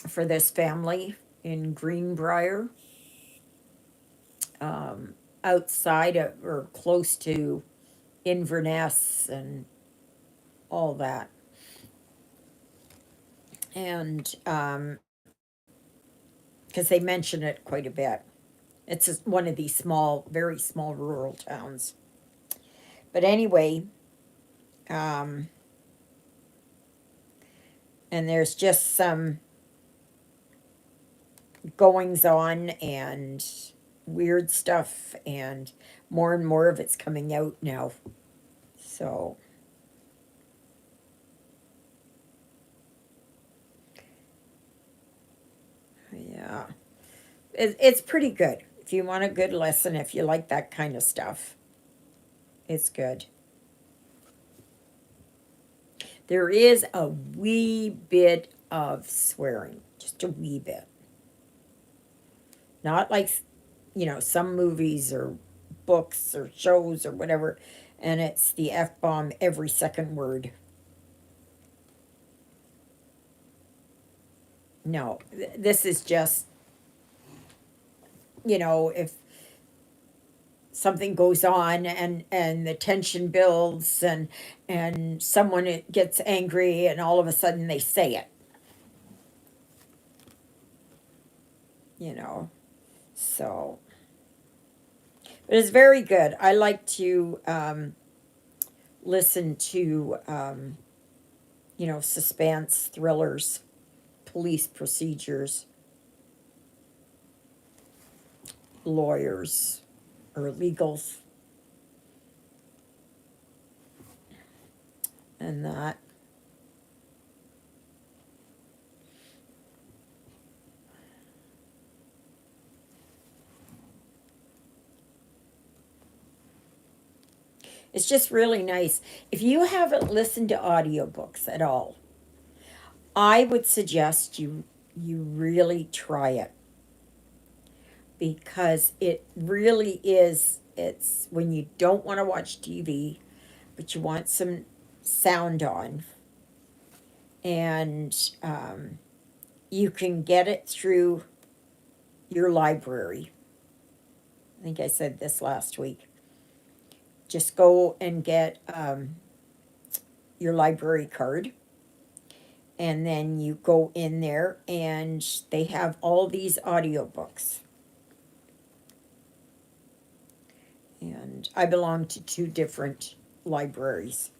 for this family in Greenbrier. um, outside of or close to Inverness and all that. And because they mention it quite a bit. It's just one of these small, very small rural towns. But anyway, um, and there's just some goings on and weird stuff, and more of it's coming out now. So, yeah, it's pretty good. If you want a good lesson, if you like that kind of stuff, it's good. There is a wee bit of swearing, just a wee bit. Not like, some movies or books or shows or whatever, and it's the F bomb every second word. No, this is just, if something goes on and the tension builds and someone gets angry and all of a sudden they say it, you know. So, but it's very good. I like to listen to suspense thrillers, police procedures, lawyers or legals and that. It's just really nice. If you haven't listened to audiobooks at all, I would suggest you really try it, because it really is, it's when you don't want to watch TV but you want some sound on, and you can get it through your library. I think I said this last week. Just go and get your library card, and then you go in there and they have all these audiobooks. And I belong to two different libraries,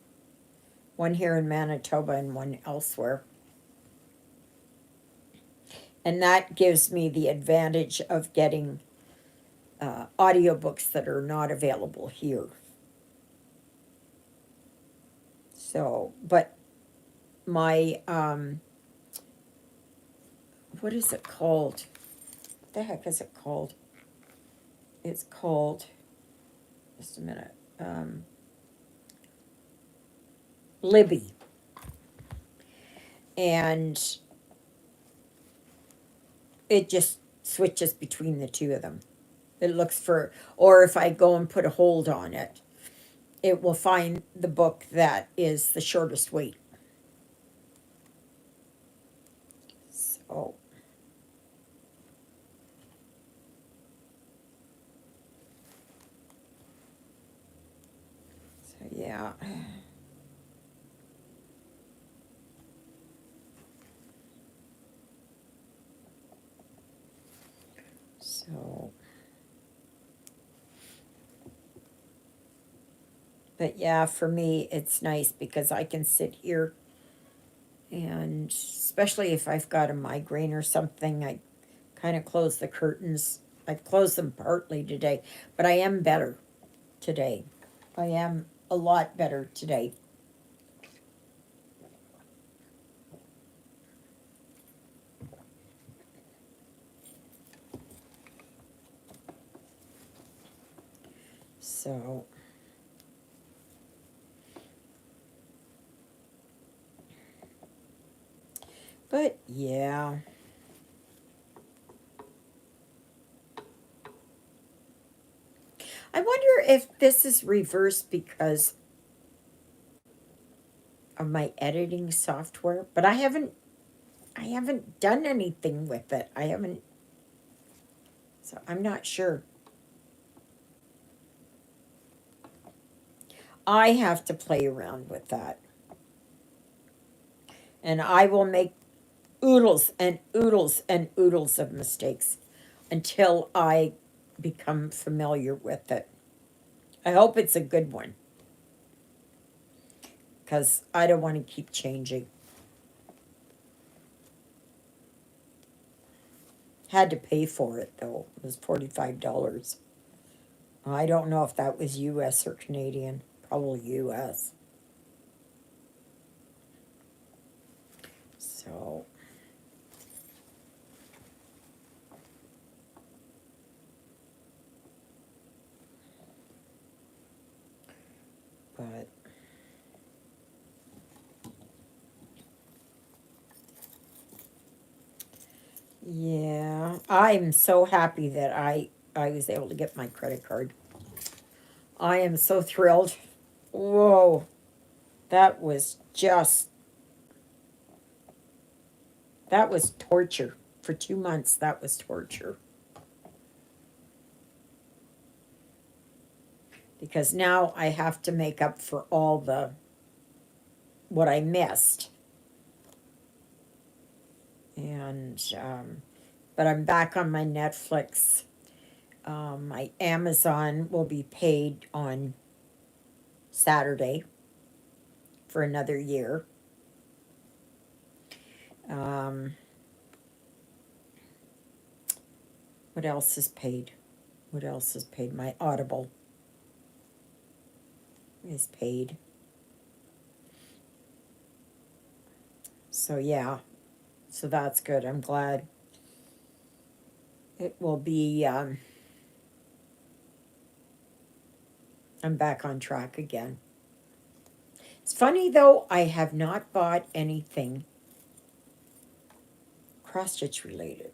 one here in Manitoba and one elsewhere. And that gives me the advantage of getting audiobooks that are not available here. So, but my, what is it called? What the heck is it called? It's called, just a minute, Libby. And it just switches between the two of them. It looks for, or if I go and put a hold on it, it will find the book that is the shortest wait. So, so yeah. So, but yeah, for me, it's nice because I can sit here, and especially if I've got a migraine or something, I kind of close the curtains. I've closed them partly today, but I am better today. I am a lot better today. So, but yeah. I wonder if this is reversed because of my editing software, but I haven't done anything with it. I haven't, so I'm not sure. I have to play around with that. And I will make oodles and oodles and oodles of mistakes until I become familiar with it. I hope it's a good one because I don't want to keep changing. Had to pay for it though. It was $45. I don't know if that was US or Canadian. Probably US. So, but yeah, I'm so happy that I was able to get my credit card. I am so thrilled. Whoa, that was just that was torture. For 2 months that was torture. Because now I have to make up for all the what I missed. And but I'm back on my Netflix. My Amazon will be paid on Saturday for another year. Um, what else is paid? What else is paid? My Audible is paid. So yeah, so that's good. I'm glad it will be. I'm back on track again. It's funny though, I have not bought anything cross stitch related.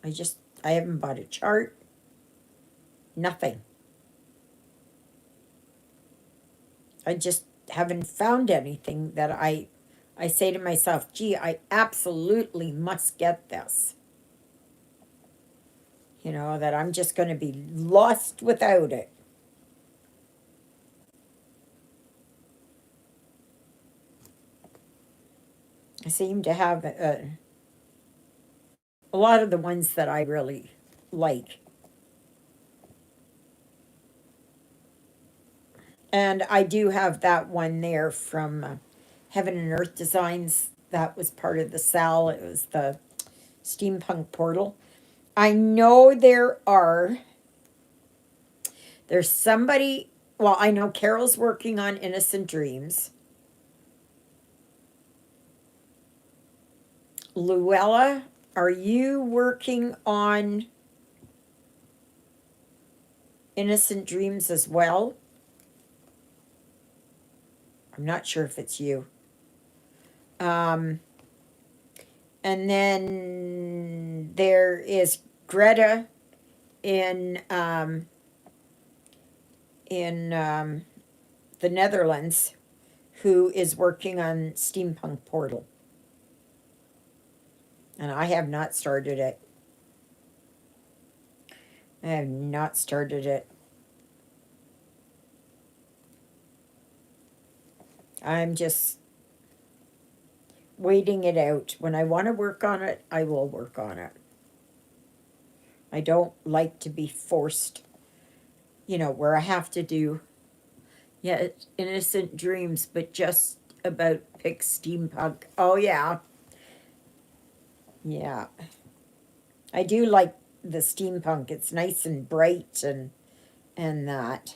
I haven't bought a chart, nothing. I just haven't found anything that I say to myself, gee, I absolutely must get this. That I'm just going to be lost without it. I seem to have a lot of the ones that I really like. And I do have that one there from Heaven and Earth Designs. That was part of the SAL. It was the steampunk portal. I know there's somebody, well, I know Carol's working on Innocent Dreams. Luella, are you working on Innocent Dreams as well? I'm not sure if it's you. Um, and then there is Greta in in the Netherlands who is working on Steampunk Portal. And I have not started it. I have not started it. I'm just waiting it out. When I want to work on it, I will work on it. I don't like to be forced, where I have to do, yeah, it's Innocent Dreams, but just about pick steampunk. Oh, yeah. Yeah. I do like the steampunk. It's nice and bright and that.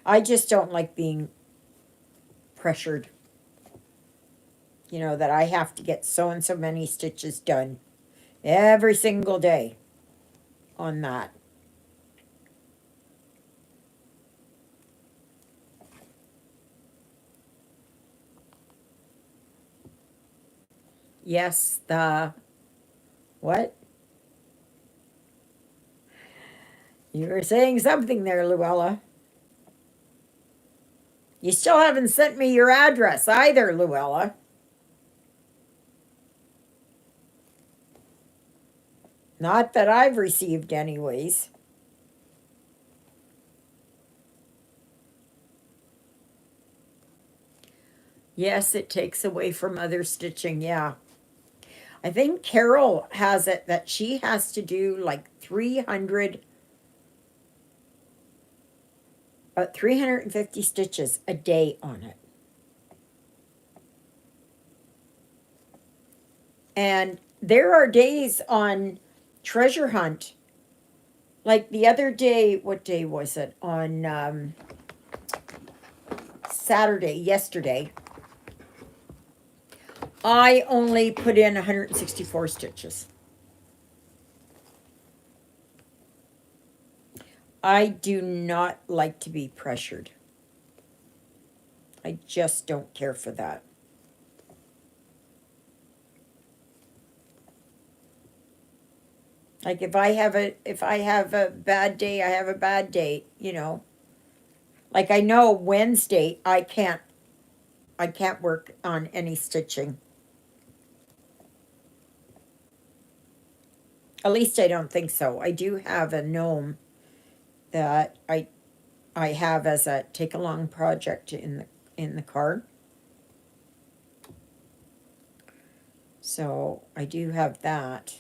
I just don't like being pressured, that I have to get so and so many stitches done every single day on that. Yes, the what? You were saying something there, Luella. You still haven't sent me your address either, Luella. Not that I've received, anyways. Yes, it takes away from other stitching. Yeah. I think Carol has it that she has to do like 350 stitches a day on it. And there are days on Treasure Hunt, like the other day, what day was it? On Saturday, yesterday, I only put in 164 stitches. I do not like to be pressured. I just don't care for that. Like if I have a bad day, I have a bad day, you know. Like I know Wednesday I can't work on any stitching. At least I don't think so. I do have a gnome that I have as a take along project in the car. So I do have that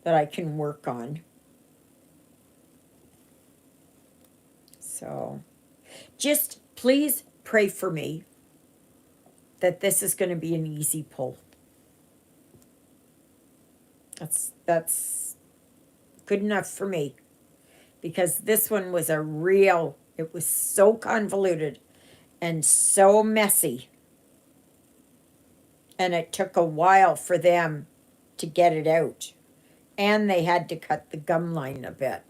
I can work on. So just please pray for me that this is going to be an easy pull. That's good enough for me, because this one was it was so convoluted and so messy, and it took a while for them to get it out, and they had to cut the gum line a bit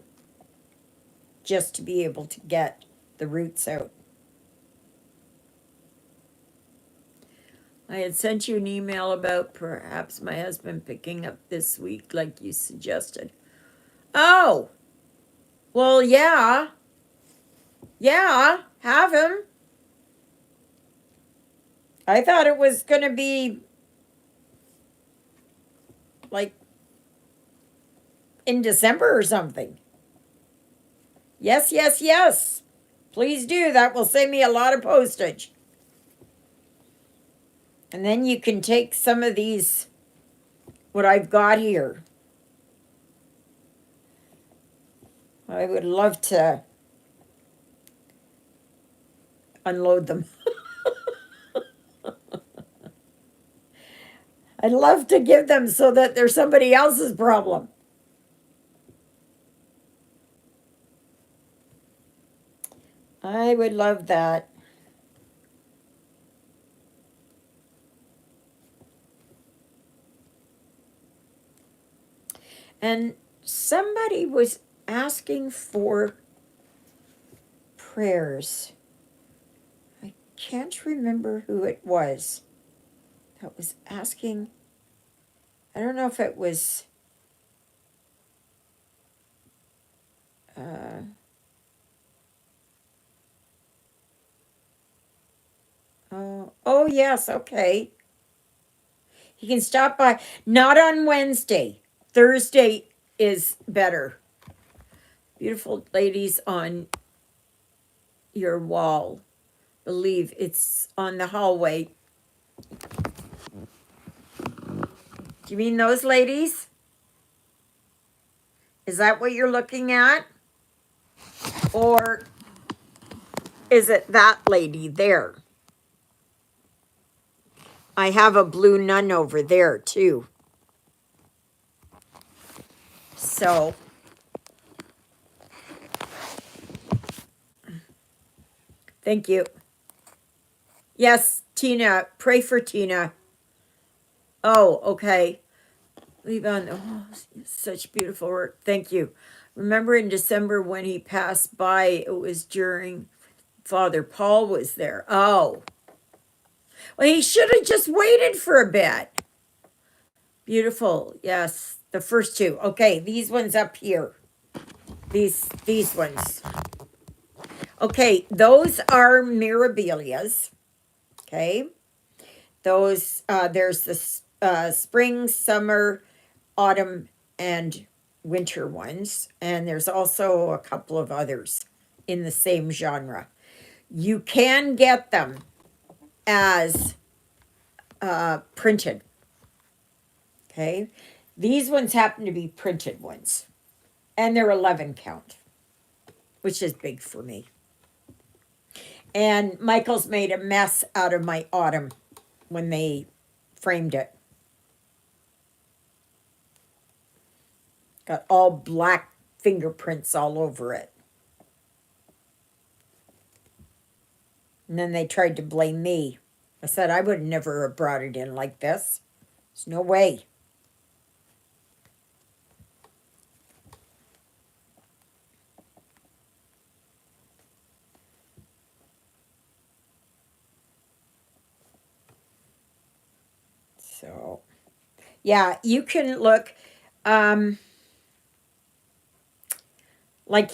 just to be able to get the roots out. I had sent you an email about perhaps my husband picking up this week like you suggested. Oh, well, yeah. Yeah, have him. I thought it was going to be like in December or something. Yes, yes, yes. Please do. That will save me a lot of postage. And then you can take some of these, what I've got here. I would love to unload them. I'd love to give them so that they're somebody else's problem. I would love that. And somebody was asking for prayers. I can't remember who it was that was asking. I don't know if it was oh yes, okay. He can stop by. Not on Wednesday. Thursday is better. Beautiful ladies on your wall. Believe it's on the hallway. Do you mean those ladies? Is that what you're looking at? Or is it that lady there? I have a blue nun over there too. So thank you. Yes, Tina, pray for Tina. Oh, okay. Leave on. Oh, such beautiful work. Thank you. Remember in December when he passed by, it was during Father Paul was there. Oh. Well, he should have just waited for a bit. Beautiful. Yes. The first two. Okay, these ones up here. These ones. Okay, those are mirabilias. Okay. Those there's the spring, summer, autumn, and winter ones, and there's also a couple of others in the same genre. You can get them as printed. Okay, these ones happen to be printed ones, and they're 11 count, which is big for me. And Michael's made a mess out of my autumn when they framed it. Got all black fingerprints all over it. And then they tried to blame me. I said I would never have brought it in like this. There's no way. So, yeah, you can look. Um, like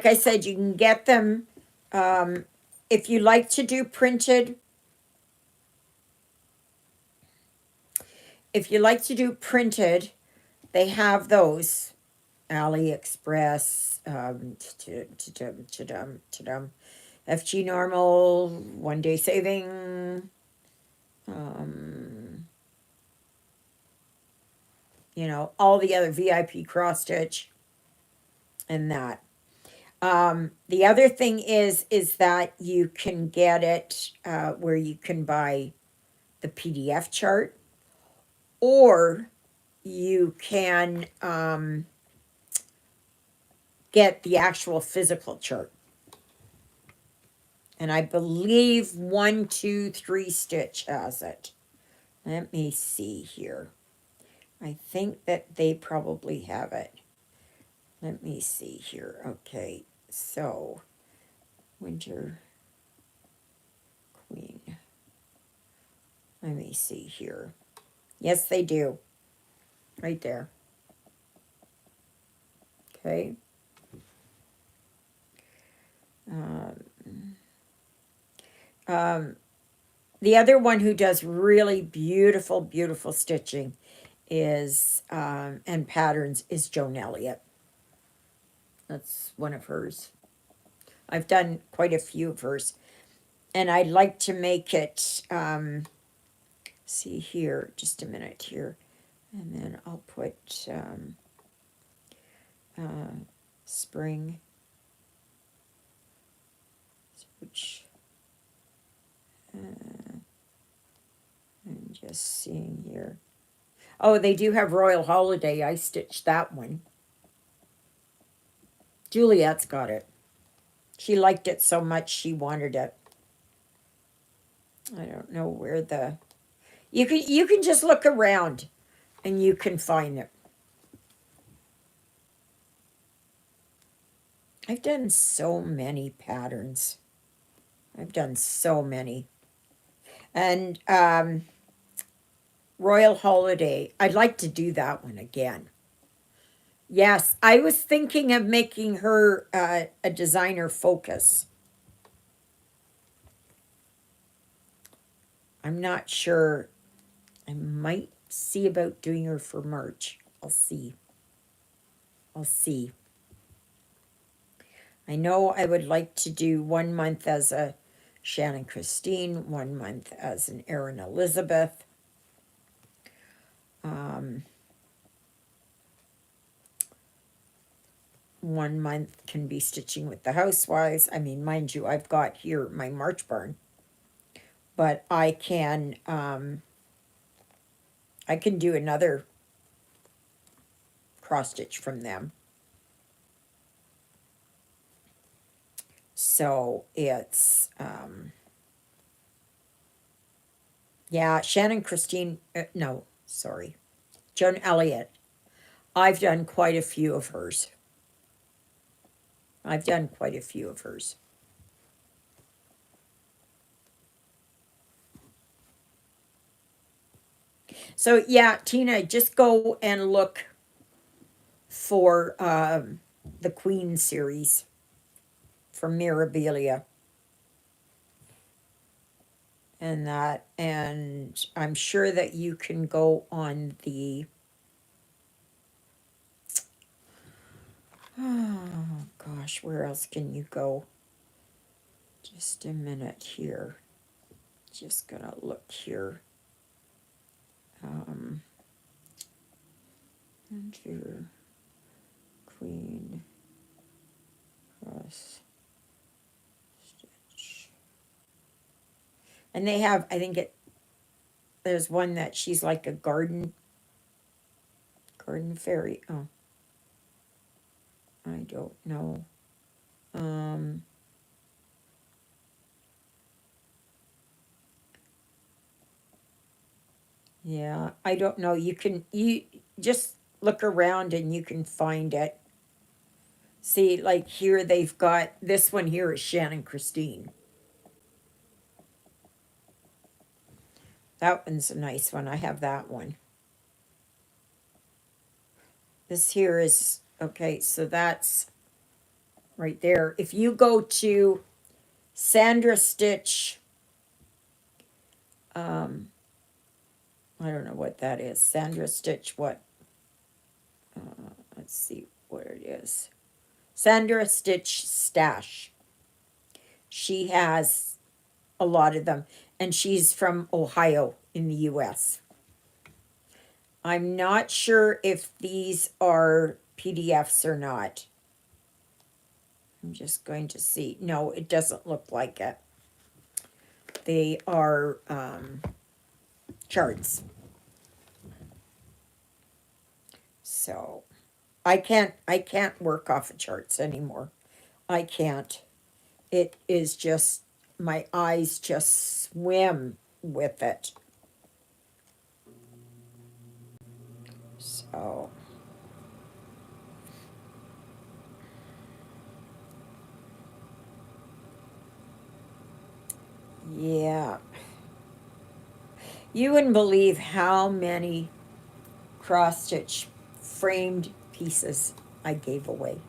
I said, you can get them. Um, if you like to do printed, if you like to do printed, they have those. AliExpress, FG Normal, One Day Saving, um, all the other VIP cross stitch and that. The other thing is that you can get it where you can buy the PDF chart, or you can get the actual physical chart. And I believe 123 Stitch has it. Let me see here. I think that they probably have it. Let me see here. Okay, so Winter Queen. Let me see here. Yes, they do. Right there. Okay. Um, um, the other one who does really beautiful, beautiful stitching is and patterns is Joan Elliott. That's one of hers. I've done quite a few of hers, and I'd like to make it. See here, just a minute here, and then I'll put spring. Which I'm just seeing here. Oh, they do have Royal Holiday. I stitched that one. Juliet's got it. She liked it so much she wanted it. I don't know where the you can just look around and you can find it. I've done so many patterns. I've done so many. And Royal Holiday, I'd like to do that one again. Yes, I was thinking of making her a designer focus. I'm not sure. I might see about doing her for March. I'll see. I'll see. I know I would like to do 1 month as a Shannon Christine, 1 month as an Erin Elizabeth. 1 month can be stitching with the housewives. I mean, mind you, I've got here my March barn, but I can do another cross stitch from them. So it's yeah, Shannon Christine. No, sorry, Joan Elliott. I've done quite a few of hers. I've done quite a few of hers. So yeah, Tina, just go and look for the Queen series from Mirabilia. And I'm sure that you can go on the gosh, where else can you go? Just a minute here. Just gonna look here. Enter queen cross stitch. And they have, I think there's one that she's like a garden fairy. Oh, I don't know. Yeah, I don't know. You just look around and you can find it. See, like here they've got this one here is Shannon Christine. That one's a nice one. I have that one. This here is okay, so that's right there. If you go to Sandra Stitch, I don't know what that is. Sandra Stitch, what? Let's see what it is. Sandra Stitch Stash. She has a lot of them, and she's from Ohio in the US. I'm not sure if these are PDFs or not. I'm just going to see. No, it doesn't look like it. They are charts. So I can't work off of charts anymore. I can't. It is just, my eyes just swim with it. So yeah. You wouldn't believe how many cross stitch framed pieces I gave away.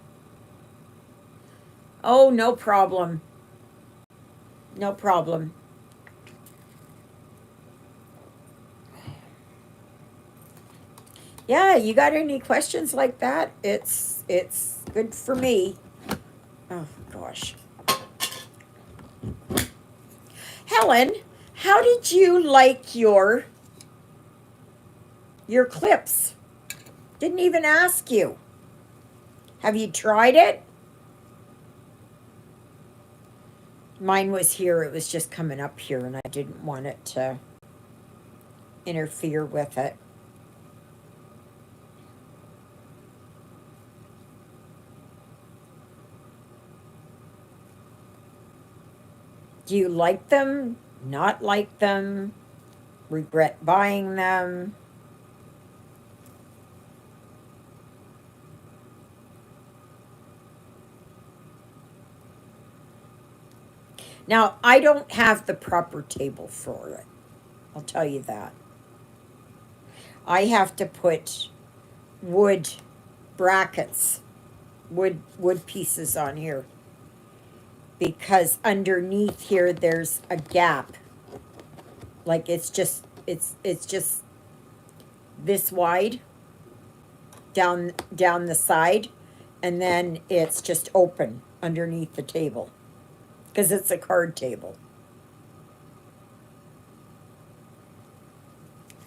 Oh, no problem. No problem. Yeah, you got any questions like that? It's good for me. Oh gosh. Helen, how did you like your clips? Didn't even ask you. Have you tried it? Mine was here. It was just coming up here, and I didn't want it to interfere with it. Do you like them? Not like them? Regret buying them? Now, I don't have the proper table for it. I'll tell you that. I have to put wood brackets, wood pieces on here, because underneath here there's a gap. Like it's just this wide down the side, and then it's just open underneath the table because it's a card table.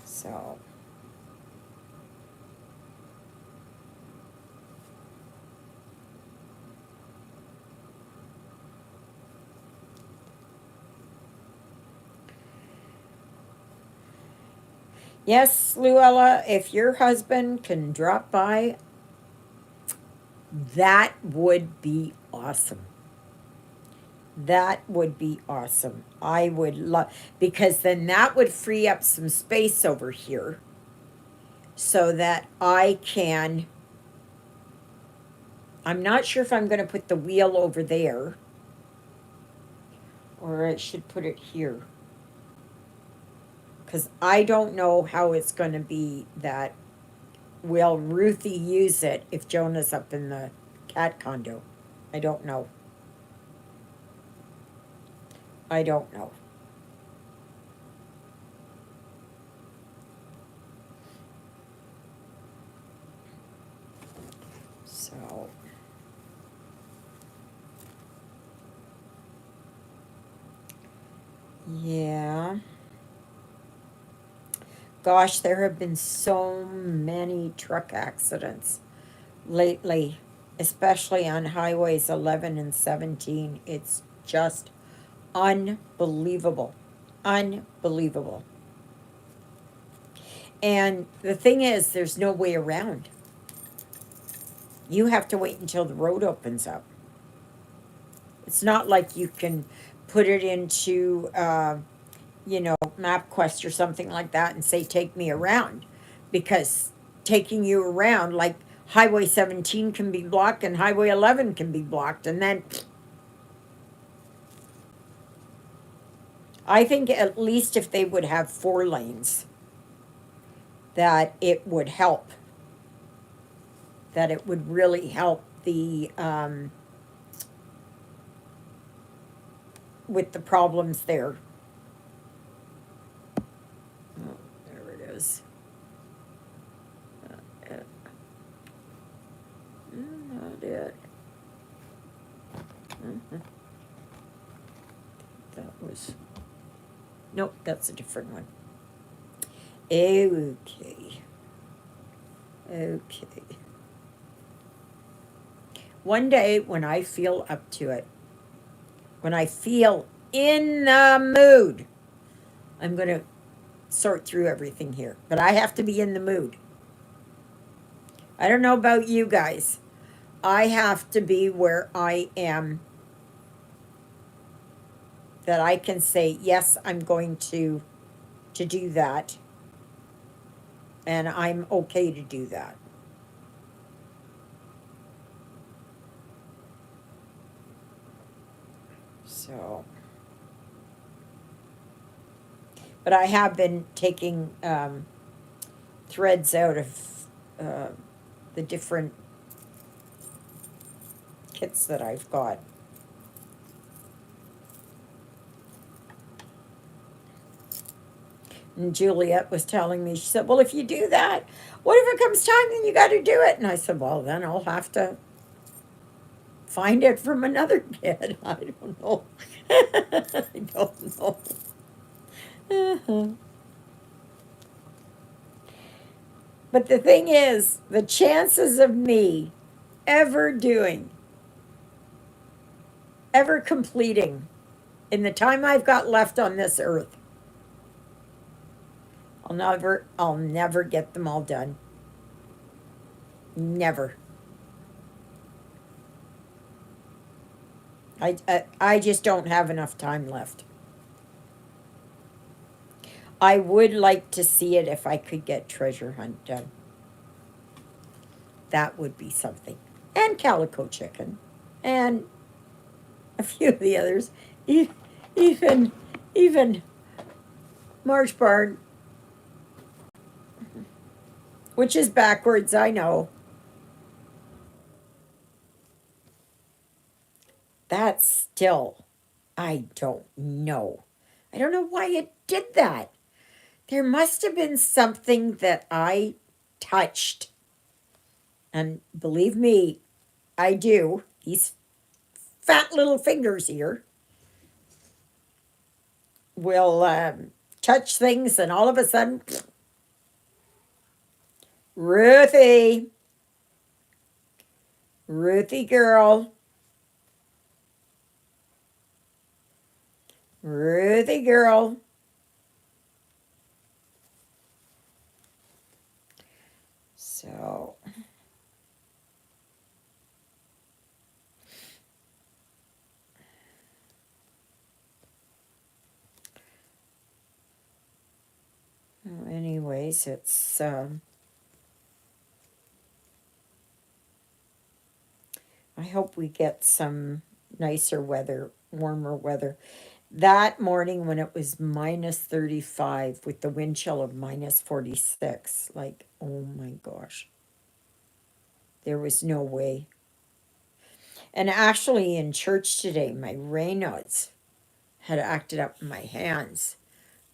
So yes, Luella, if your husband can drop by, that would be awesome. That would be awesome. I would love, because then that would free up some space over here so that I can, I'm not sure if I'm going to put the wheel over there or I should put it here. Because I don't know how it's going to be that, will Ruthie use it if Jonah's up in the cat condo? I don't know. I don't know. So Yeah. Gosh, there have been so many truck accidents lately, especially on highways 11 and 17. It's just unbelievable. Unbelievable. And the thing is, there's no way around. You have to wait until the road opens up. It's not like you can put it into, MapQuest or something like that and say, take me around. Because taking you around, like Highway 17 can be blocked and Highway 11 can be blocked. And then I think at least if they would have 4 lanes, that it would help. That it would really help with the problems there. Oh, there it is. Uh, Not it. Mhm. That was. Nope, that's a different one. Okay. Okay. One day when I feel up to it, when I feel in the mood, I'm going to sort through everything here. But I have to be in the mood. I don't know about you guys. I have to be where I am, that I can say, yes, I'm going to do that, and I'm okay to do that. So, but I have been taking threads out of uh, the different kits that I've got. And Juliet was telling me, she said, well, if you do that, what if it comes time and you got to do it? And I said, well, then I'll have to find it from another kid. I don't know. I don't know. But the thing is, the chances of me ever doing, ever completing in the time I've got left on this earth, I'll never get them all done. Never. I just don't have enough time left. I would like to see it if I could get Treasure Hunt done. That would be something. And Calico Chicken. And a few of the others. E- Even, even Marsh Barn, which is backwards, I know. That's still, I don't know. I don't know why it did that. There must have been something that I touched. And believe me, I do. These fat little fingers here will touch things, and all of a sudden, Ruthie, Ruthie girl, Ruthie girl. So, anyways, I hope we get some nicer weather, warmer weather. That morning when it was minus 35 with the wind chill of minus 46, like, oh my gosh, there was no way. And actually, in church today, my Raynaud's had acted up in my hands.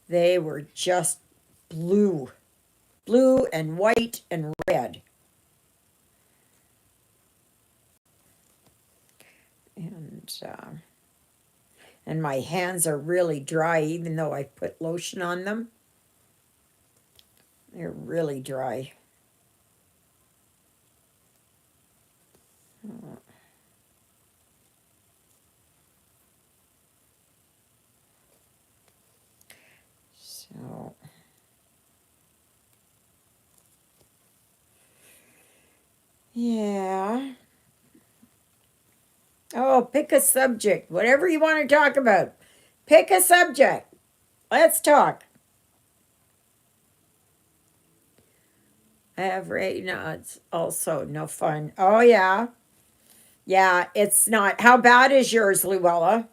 They were just blue, blue and white and red. And And my hands are really dry, even though I put lotion on them. They're really dry. So, yeah. Oh, pick a subject. Whatever you want to talk about. Pick a subject. Let's talk. I have Raynaud's also. No fun. Oh, yeah. Yeah, it's not. How bad is yours, Luella?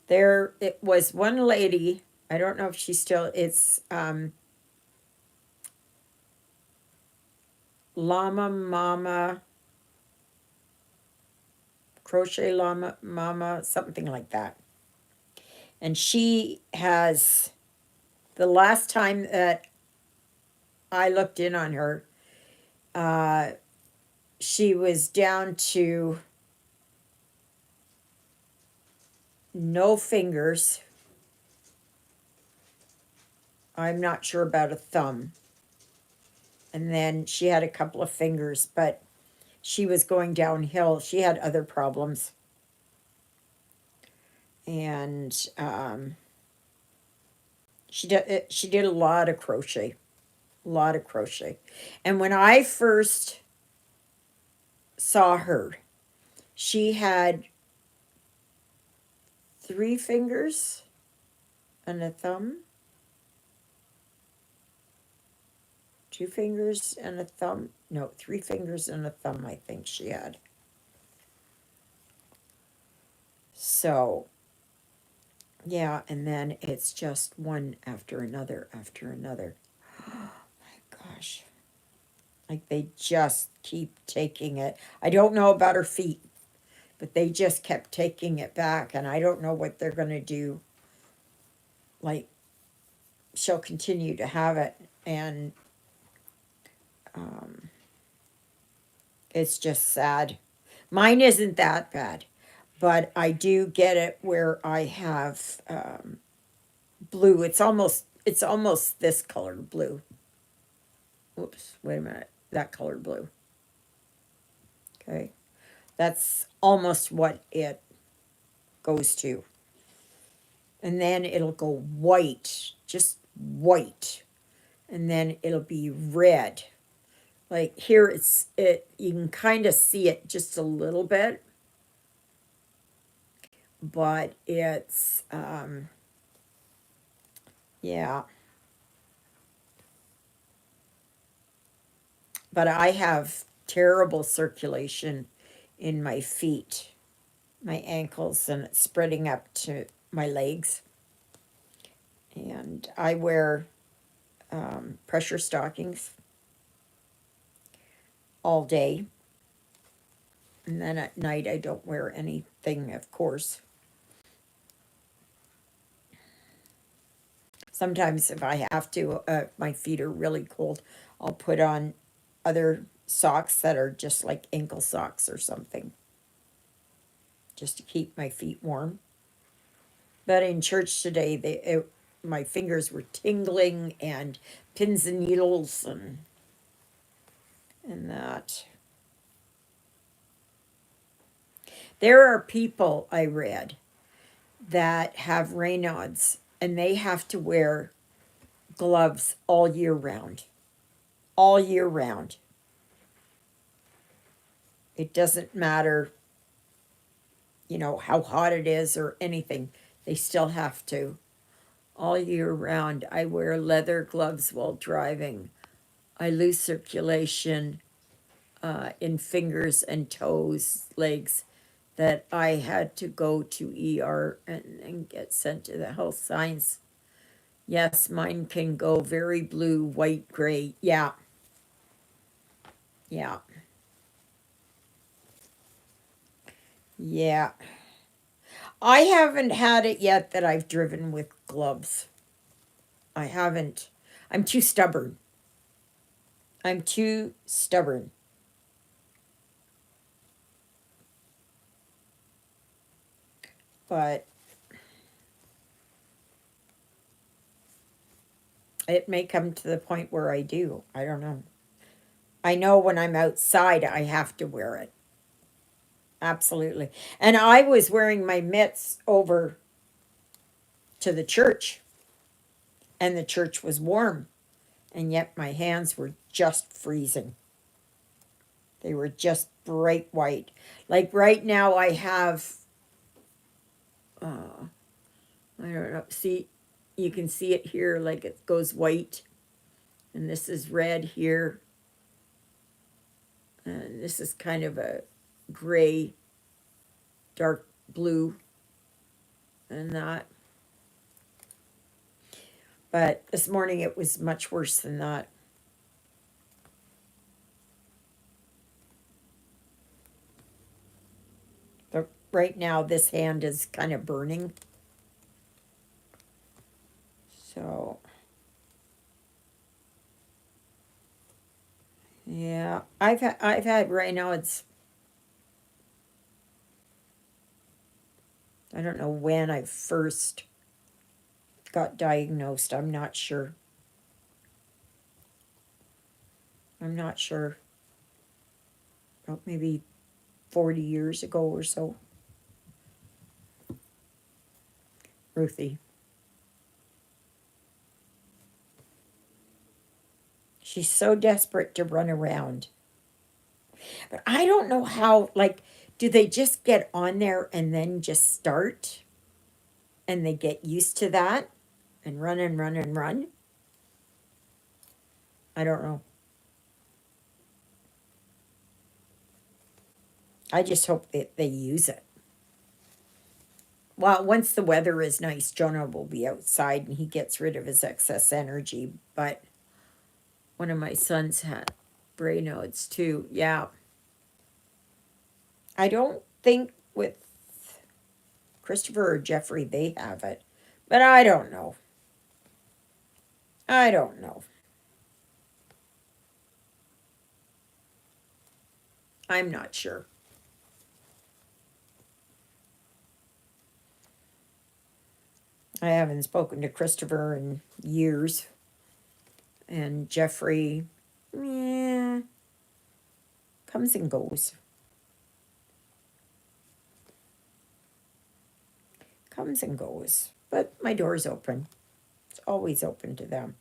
There, it was one lady. I don't know if she's still. It's Llama Mama, Crochet Llama Mama, something like that. And she has, the last time that I looked in on her, uh, she was down to no fingers. I'm not sure about a thumb. And then she had a couple of fingers, but she was going downhill. She had other problems. And she did a lot of crochet, a lot of crochet. And when I first saw her, she had 3 fingers and a thumb, 2 fingers and a thumb. No, 3 fingers and a thumb, I think she had. So, yeah, and then it's just one after another after another. Oh my gosh. Like they just keep taking it. I don't know about her feet, but they just kept taking it back, and I don't know what they're going to do. Like, she'll continue to have it, and um, it's just sad. Mine isn't that bad, but I do get it where I have blue. It's almost this colored blue. Oops, wait a minute. That colored blue. Okay. That's almost what it goes to. And then it'll go white, just white. And then it'll be red. Like here you can kind of see it just a little bit, but it's yeah. But I have terrible circulation in my feet, my ankles, and it's spreading up to my legs. And I wear pressure stockings all day. And then at night, I don't wear anything, of course. Sometimes, if I have to, my feet are really cold, I'll put on other socks that are just like ankle socks or something, just to keep my feet warm. But in church today, my fingers were tingling and pins and needles and that. There are people I read that have Raynaud's and they have to wear gloves all year round. All year round. It doesn't matter, how hot it is or anything. They still have to. All year round, I wear leather gloves while driving. I lose circulation in fingers and toes, legs, that I had to go to ER and get sent to the health science. Yes, mine can go very blue, white, gray. Yeah. Yeah. Yeah. I haven't had it yet that I've driven with gloves. I haven't. I'm too stubborn. I'm too stubborn. but it may come to the point where I do. I don't know. I know when I'm outside, I have to wear it. Absolutely. And I was wearing my mitts over to the church, and the church was warm, and yet my hands were just freezing. They were just bright white. Like right now, I have, I don't know, see, you can see it here, like it goes white, and this is red here, and this is kind of a gray, dark blue, and that. But this morning it was much worse than that. But right now, this hand is kind of burning. So, yeah, I've had right now. It's I don't know when I first got diagnosed. I'm not sure. I'm not sure. About maybe 40 years ago or so. Ruthie. She's so desperate to run around. But I don't know how, like, do they just get on there and then just start? And they get used to that and run and run and run? I don't know. I just hope that they use it. Well, once the weather is nice, Jonah will be outside and he gets rid of his excess energy. But one of my sons had brain nodes too. Yeah. I don't think with Christopher or Jeffrey they have it. But I don't know. I don't know. I'm not sure. I haven't spoken to Christopher in years. And Jeffrey, yeah, comes and goes. Comes and goes. But my door's open. It's always open to them.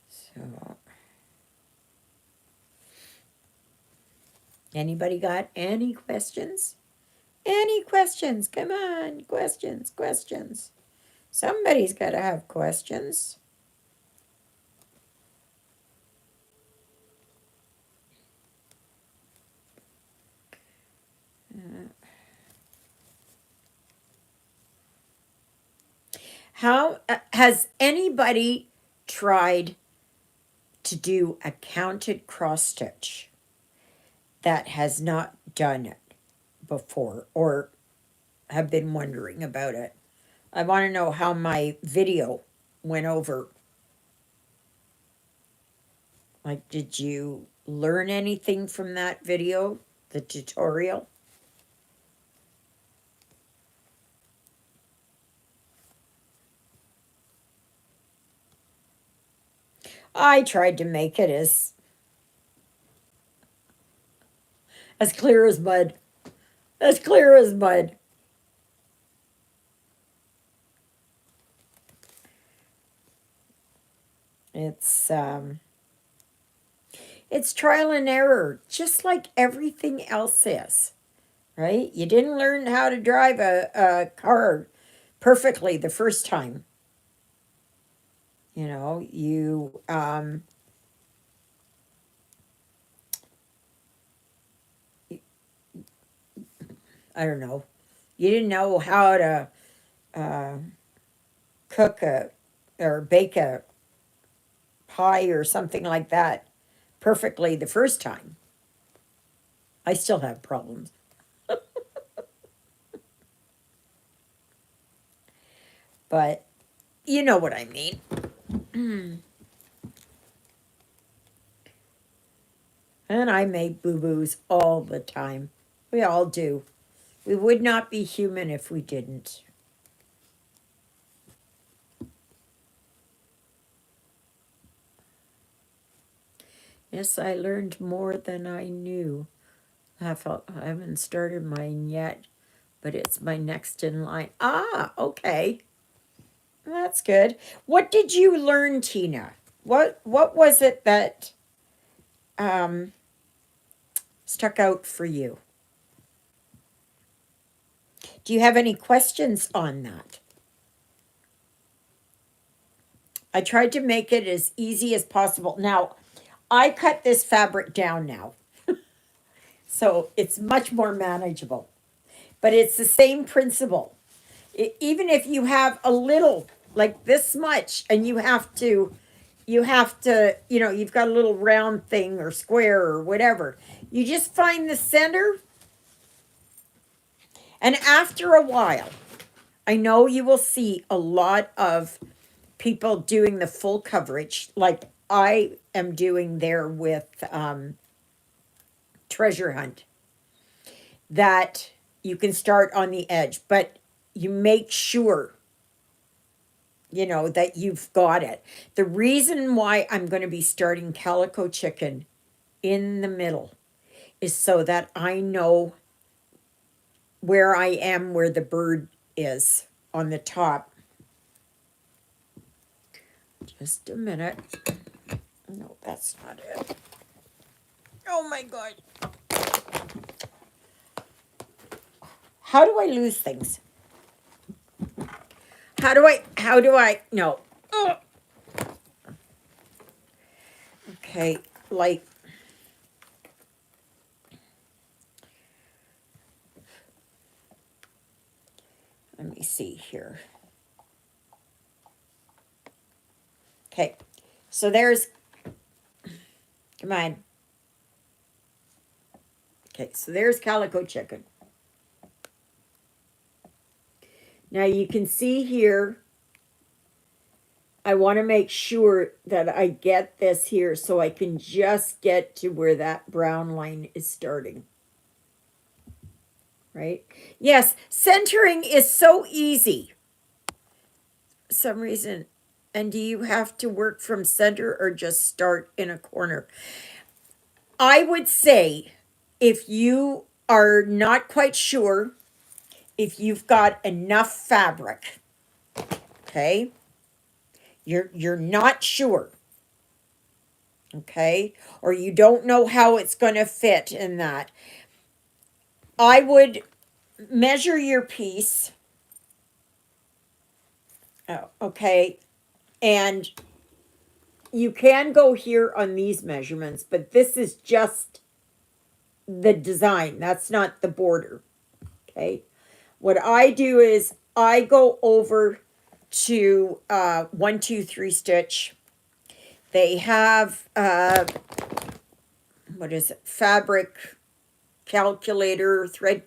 So, anybody got any questions? Any questions? Come on, questions, questions. Somebody's got to have questions. How has anybody tried to do a counted cross stitch that has not done it before or have been wondering about it? I want to know how my video went over. Like, did you learn anything from that video, the tutorial? I tried to make it as clear as mud. As clear as mud. It's it's trial and error, just like everything else is, right? You didn't learn how to drive a car perfectly the first time. You know, I don't know, you didn't know how to uh, cook a or bake a pie or something like that perfectly the first time. I still have problems. but you know what I mean. And I make boo-boos all the time. We all do. We would not be human if we didn't. Yes, I learned more than I knew. I haven't started mine yet, but it's my next in line. Ah, okay. That's good. What did you learn, Tina? What was it that um, stuck out for you? Do you have any questions on that? I tried to make it as easy as possible. Now, I cut this fabric down now, so it's much more manageable. But it's the same principle. Even if you have a little, like this much, and you've got a little round thing or square or whatever. You just find the center, and after a while, I know you will see a lot of people doing the full coverage, like I am doing there with Treasure Hunt, that you can start on the edge, but you make sure that you've got it. The reason why I'm going to be starting Calico Chicken in the middle is so that I know where I am, where the bird is on the top. Just a minute. No, that's not it. Oh my God. How do I lose things? How do I, no. Ugh. Okay, like, let me see here. Okay, so come on. Okay, so there's Calico Chicken. Now you can see here, I want to make sure that I get this here so I can just get to where that brown line is starting. Right? Yes, centering is so easy. For some reason. And do you have to work from center or just start in a corner? I would say if you are not quite sure if you've got enough fabric, okay? You're not sure, okay? Or you don't know how it's going to fit in that. I would measure your piece, okay? And you can go here on these measurements, but this is just the design. That's not the border, okay? What I do is I go over to 1, 2, 3 stitch. They have what is it? Fabric calculator, thread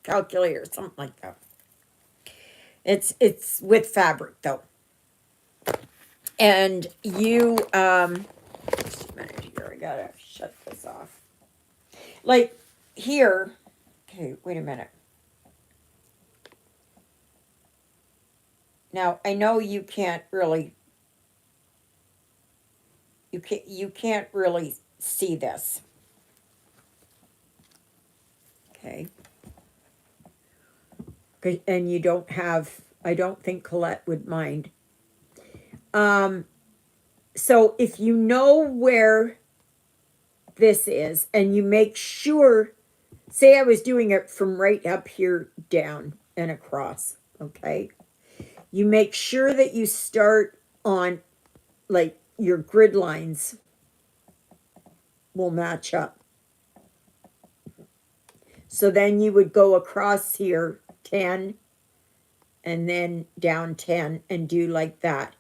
calculator, something like that. It's with fabric though. And you just a minute here, I gotta shut this off. Like here, okay, wait a minute. Now I know you can't really you can't really see this. Okay. And you don't have, I don't think Colette would mind. So if you know where this is and you make sure, say I was doing it from right up here down and across, okay? You make sure that you start on, like, your grid lines will match up. So then you would go across here 10 and then down 10 and do like that.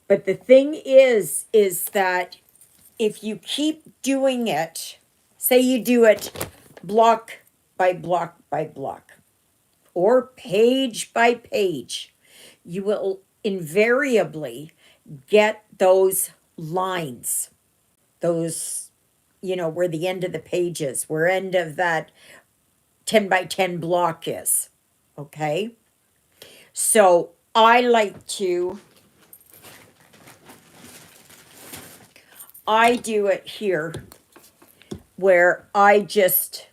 But the thing is that if you keep doing it, say you do it block by block by block or page by page, you will invariably get those lines, those, where the end of the page is, where end of that 10 by 10 block is. Okay? So I do it here where I just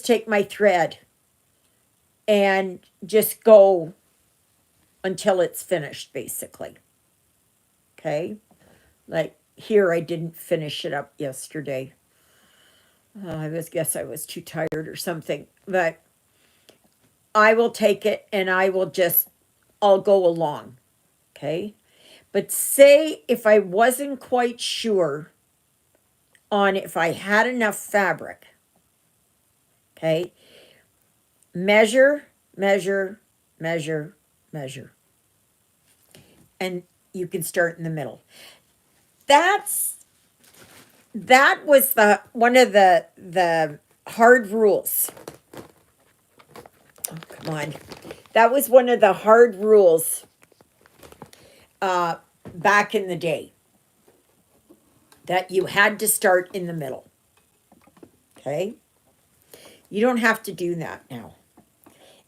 take my thread and just go until it's finished, basically. Okay? Like here, I didn't finish it up yesterday. Guess I was too tired or something. But I will take it and I'll go along. Okay? But say if I wasn't quite sure on if I had enough fabric, okay? Measure, measure, measure, measure. And you can start in the middle. That was one of the hard rules. Oh, come on. That was one of the hard rules back in the day. That you had to start in the middle. Okay? You don't have to do that now.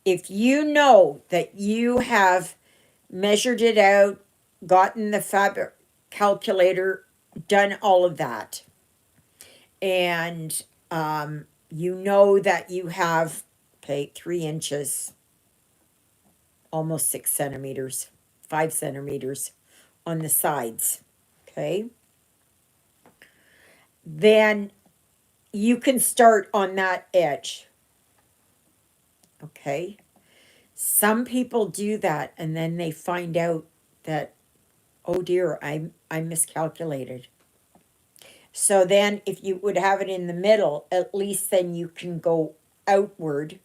If you know that you have measured it out, gotten the fabric calculator, done all of that, and you know that you have, 3 inches, almost 6 centimeters, 5 centimeters on the sides, okay? Then you can start on that edge. Okay? Some people do that and then they find out that, oh dear, I miscalculated. So then if you would have it in the middle, at least then you can go outward.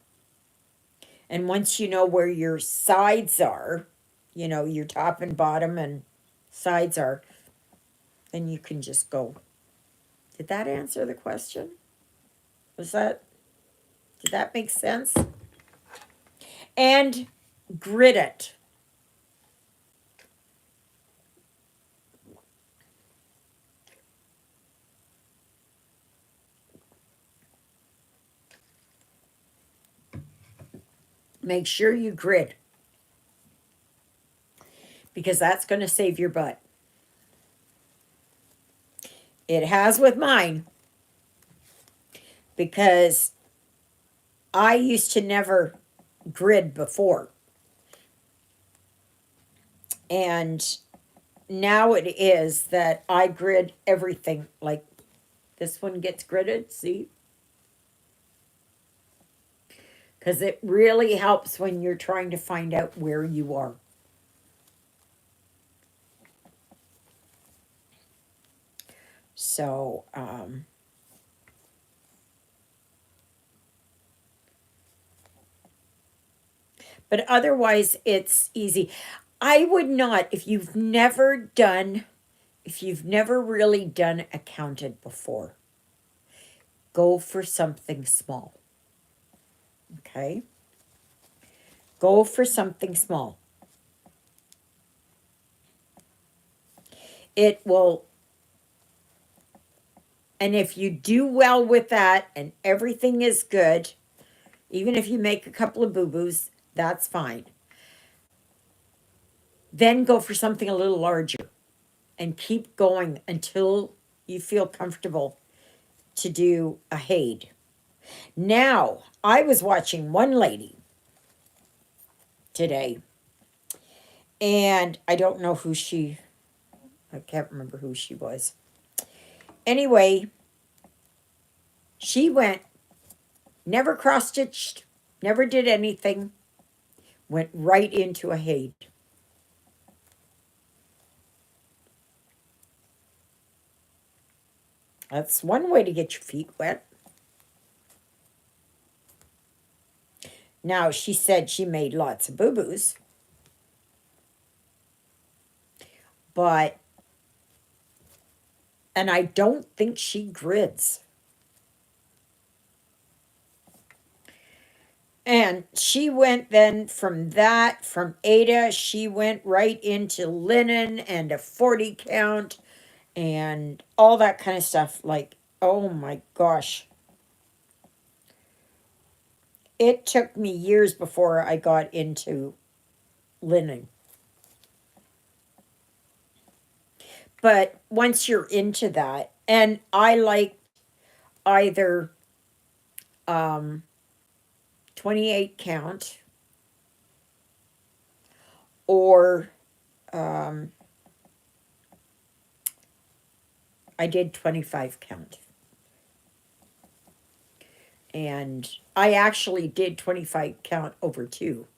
And once you know where your sides are, your top and bottom and sides are, then you can just go. Did that answer the question? Did that make sense? And grid it. Make sure you grid, because that's going to save your butt. It has with mine, because I used to never grid before. And now it is that I grid everything. Like this one gets gridded, see? Because it really helps when you're trying to find out where you are. So, but otherwise it's easy. I would not, if you've never really done accounted before, go for something small. Okay? Go for something small. It will, and if you do well with that and everything is good, even if you make a couple of boo-boos, that's fine. Then go for something a little larger and keep going until you feel comfortable to do a HAID. Now, I was watching one lady today, and I don't know I can't remember who she was. Anyway, she went, never cross-stitched, never did anything, went right into a HAID. That's one way to get your feet wet. Now, she said she made lots of boo-boos, and I don't think she grids. And she went then from that, from Ada, she went right into linen and a 40 count and all that kind of stuff. Like, oh my gosh. It took me years before I got into linen. But once you're into that, and I like either um, 28 count or um, I did 25 count. And I actually did 25 count over two.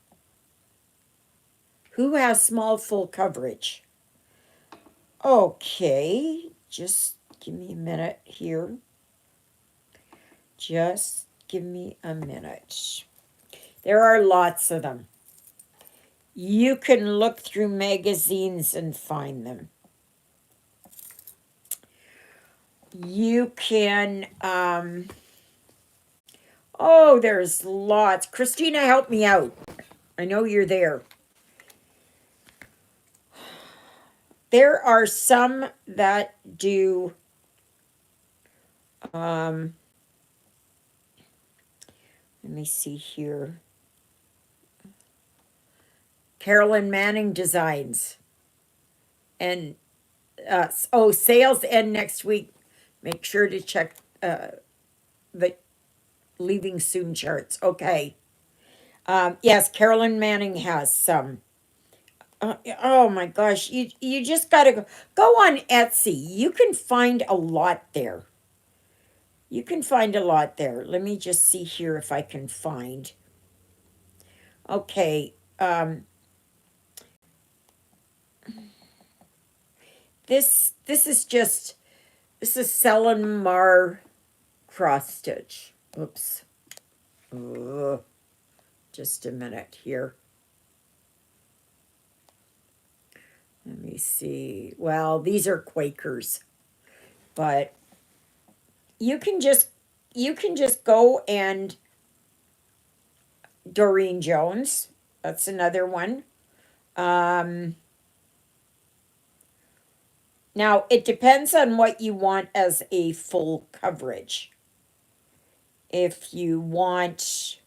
Who has small full coverage? Okay, just give me a minute here. Just give me a minute. There are lots of them. You can look through magazines and find them. You can, oh, there's lots. Christina, help me out. I know you're there. There are some that do, let me see here. Carolyn Manning Designs. And, sales end next week. Make sure to check the leaving soon charts. Okay. Yes, Carolyn Manning has some. Oh my gosh, you just gotta go on Etsy. You can find a lot there. You can find a lot there. Let me just see here if I can find. Okay, this is just this is Selin Mar cross stitch. Oops. Ugh. Just a minute here. Let me see. Well, these are Quakers, but you can just go and Doreen Jones. That's another one. Um, Now it depends on what you want as a full coverage. If you want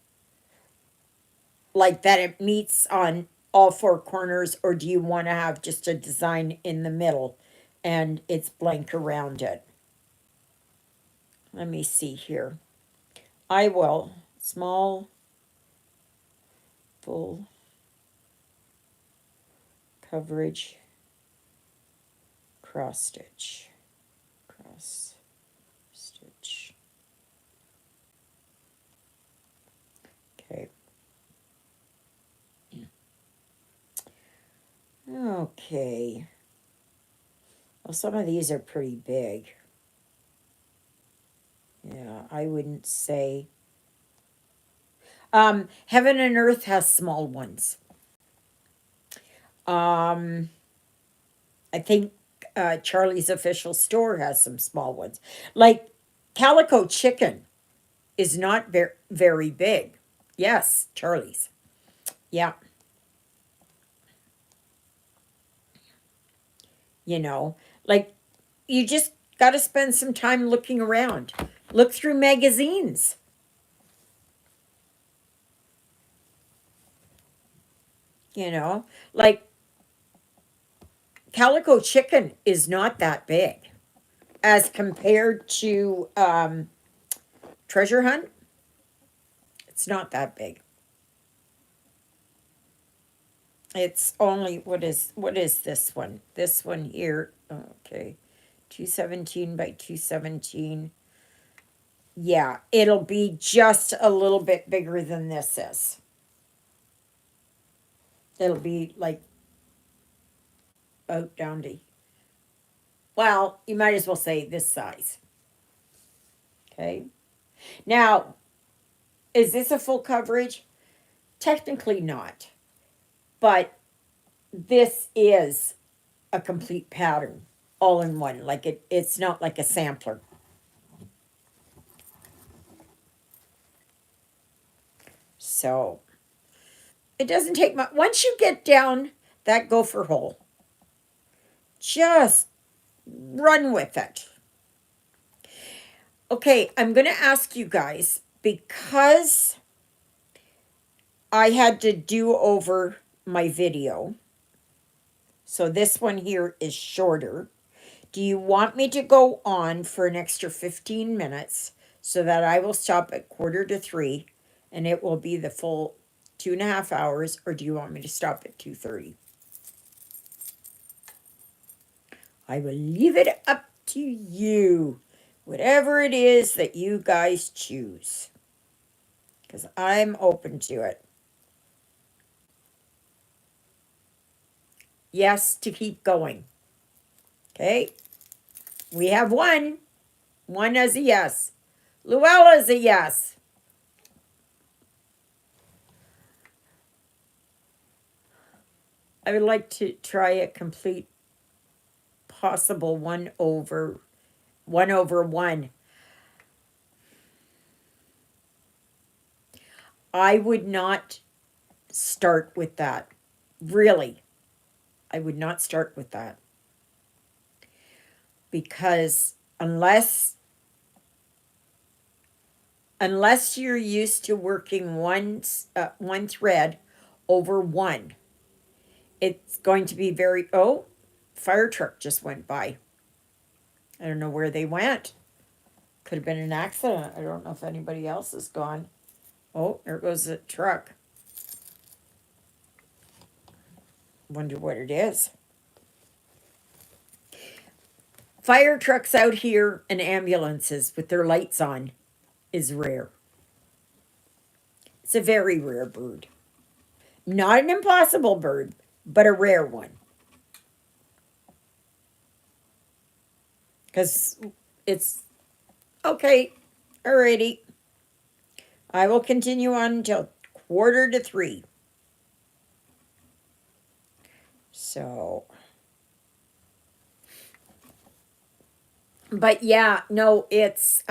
like that it meets on all four corners, or do you want to have just a design in the middle and it's blank around it? Let me see here. I will. Small, full coverage, cross stitch, cross stitch. Okay. Okay. Well, some of these are pretty big. Yeah, I wouldn't say. Heaven and Earth has small ones. Um, I think Charlie's Official Store has some small ones. Like Calico Chicken is not very big. Yes, Charlie's. Yeah, you know, like you just got to spend some time looking around. Look through magazines. You know, like Calico Chicken is not that big as compared to Treasure Hunt. It's not that big. It's only what is this one? This one here. Okay. 217 by 217. Yeah, it'll be just a little bit bigger than this is. It'll be like out down to, well, you might as well say this size. Okay. Now, is this a full coverage? Technically not. But this is a complete pattern all in one. Like it's not like a sampler. So it doesn't take much. Once you get down that gopher hole, just run with it. Okay, I'm going to ask you guys, because I had to do over my video, so this one here is shorter. Do you want me to go on for an extra 15 minutes so that I will stop at 2:45 and it will be the full 2.5 hours, or do you want me to stop at 2:30? I will leave it up to you. Whatever it is that you guys choose. Because I'm open to it. Yes, to keep going. Okay. We have one. One as a yes. Luella's a yes. I would like to try a complete possible 1/1. I would not start with that. Really. I would not start with that. Because unless you're used to working one thread over one, it's going to be very, oh, fire truck just went by. I don't know where they went. Could have been an accident. I don't know if anybody else is gone. Oh, there goes the truck. Wonder what it is. Fire trucks out here and ambulances with their lights on is rare. It's a very rare bird. Not an impossible bird, but a rare one. Because it's okay. Alrighty. I will continue on until 2:45. So, but yeah, no, it's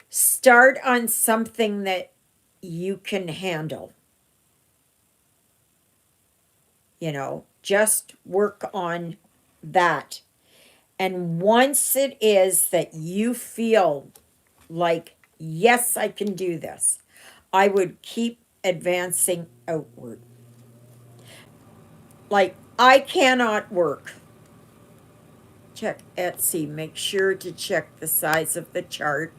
start on something that you can handle. You know, just work on that. And once it is that you feel like, yes, I can do this, I would keep advancing outward. Like, I cannot work. Check Etsy. Make sure to check the size of the chart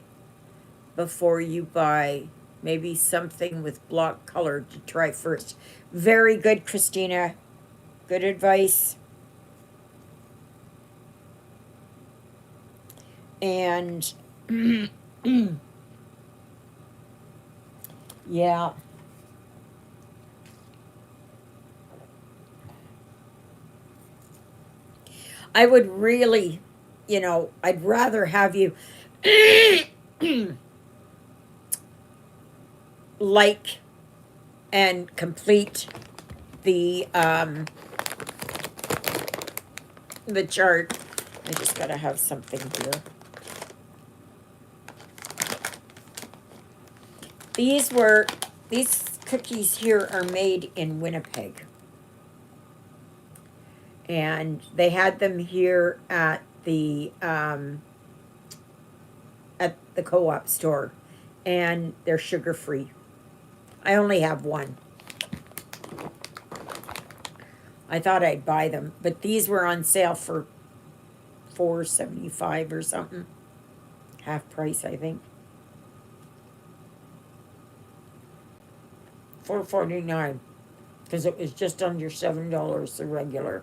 before you buy. Maybe something with block color to try first. Very good, Christina. Good advice. And yeah. I would really, I'd rather have you like and complete the chart. I just gotta have something here. These cookies here are made in Winnipeg. And they had them here at the co-op store, and they're sugar-free. I only have one. I thought I'd buy them, but these were on sale for $4.75 or something. Half price, I think. $4.49, because it was just under $7 the regular.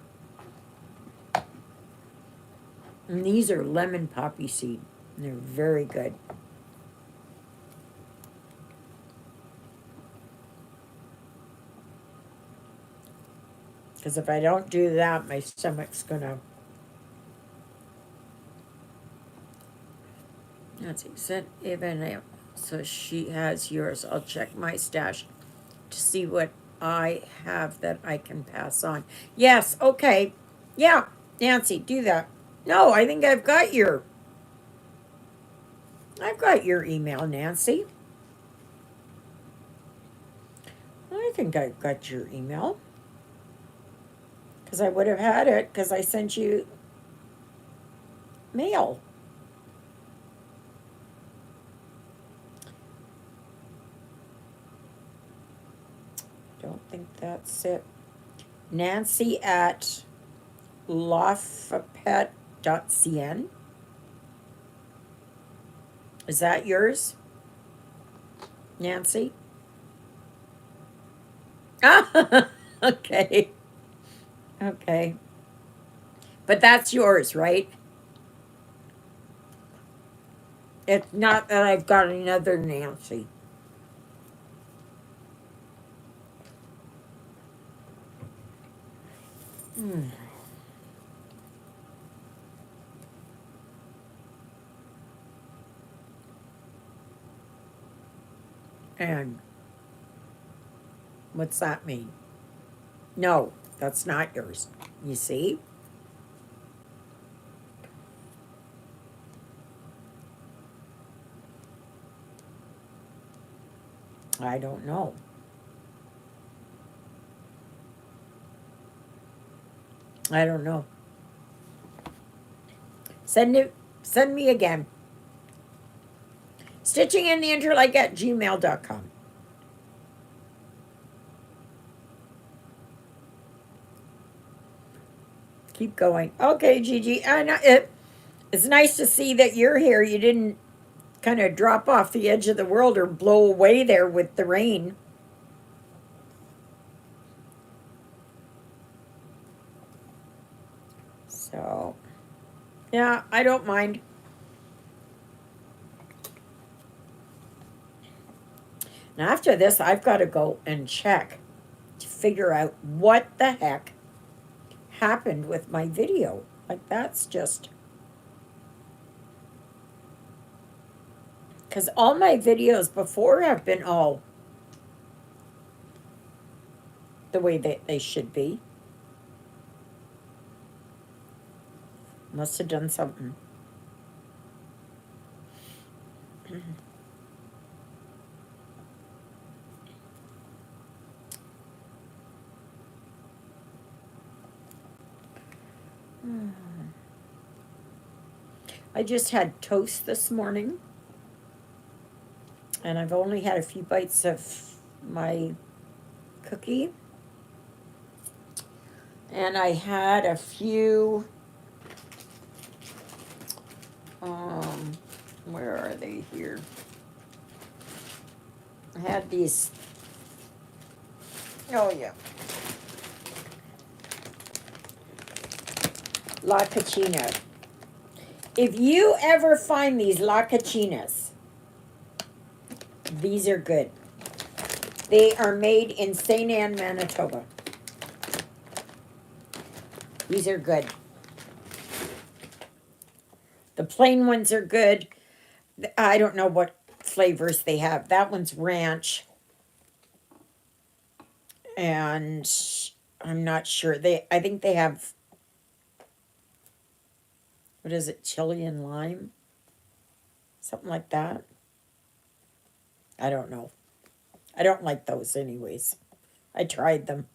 And these are lemon poppy seed. And they're very good. Because if I don't do that, my stomach's gonna. That's it. Even so, she has yours. I'll check my stash to see what I have that I can pass on. Yes. Okay. Yeah, Nancy, do that. No, I think I've got your email, Nancy. I think I got your email. Because I would have had it because I sent you mail. Don't think that's it. Nancy at lafapet.cn. Is that yours, Nancy? Ah, okay. Okay. But that's yours, right? It's not that I've got another Nancy. Hmm. And what's that mean? No, that's not yours. You see? I don't know. I don't know. Send it. Send me again. Stitching in the Interlake at gmail.com. Keep going. Okay, Gigi. It's nice to see that you're here. You didn't kind of drop off the edge of the world or blow away there with the rain. So, yeah, I don't mind. Now, after this, I've got to go and check to figure out what the heck happened with my video. Like, that's just. Because all my videos before have been all the way that they should be. Must have done something. I just had toast this morning, and I've only had a few bites of my cookie. And I had a few, um, where are they here? I had these, oh yeah, La Cucina. If you ever find these La Cucinas, these are good. They are made in St. Anne, Manitoba. These are good. The plain ones are good. I don't know what flavors they have. That one's ranch, and I'm not sure. I think they have, what is it, chili and lime? Something like that. I don't know. I don't like those anyways. I tried them.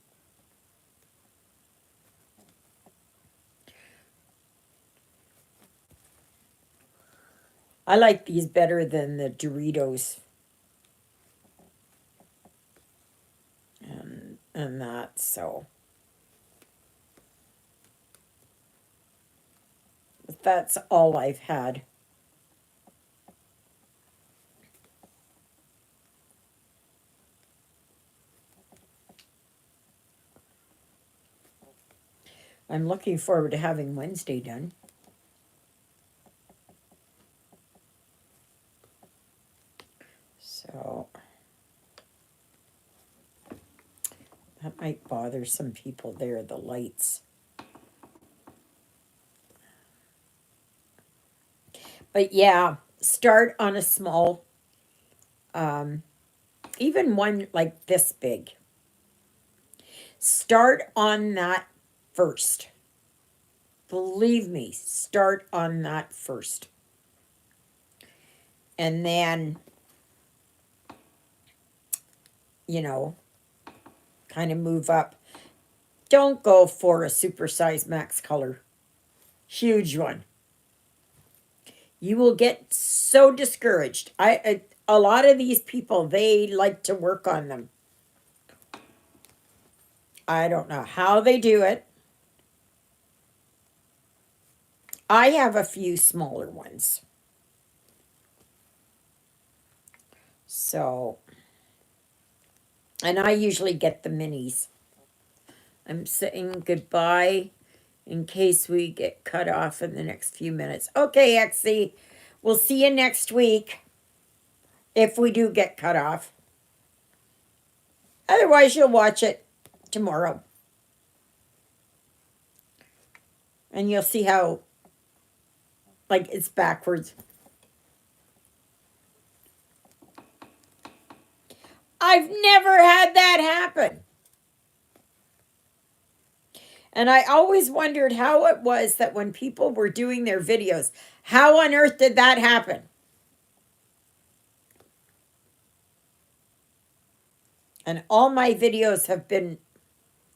I like these better than the Doritos and that, so. But that's all I've had. I'm looking forward to having Wednesday done. So that might bother some people there, the lights. But yeah, start on a small, um, even one like this big. Start on that first. Believe me, start on that first. And then, you know, kind of move up. Don't go for a supersize max color. Huge one. You will get so discouraged. A lot of these people, they like to work on them. I don't know how they do it. I have a few smaller ones. So, and I usually get the minis. I'm saying goodbye in case we get cut off in the next few minutes. Okay, XC, we'll see you next week if we do get cut off. Otherwise, you'll watch it tomorrow. And you'll see how, like, it's backwards. I've never had that happen. And I always wondered how it was that when people were doing their videos, how on earth did that happen? And all my videos have been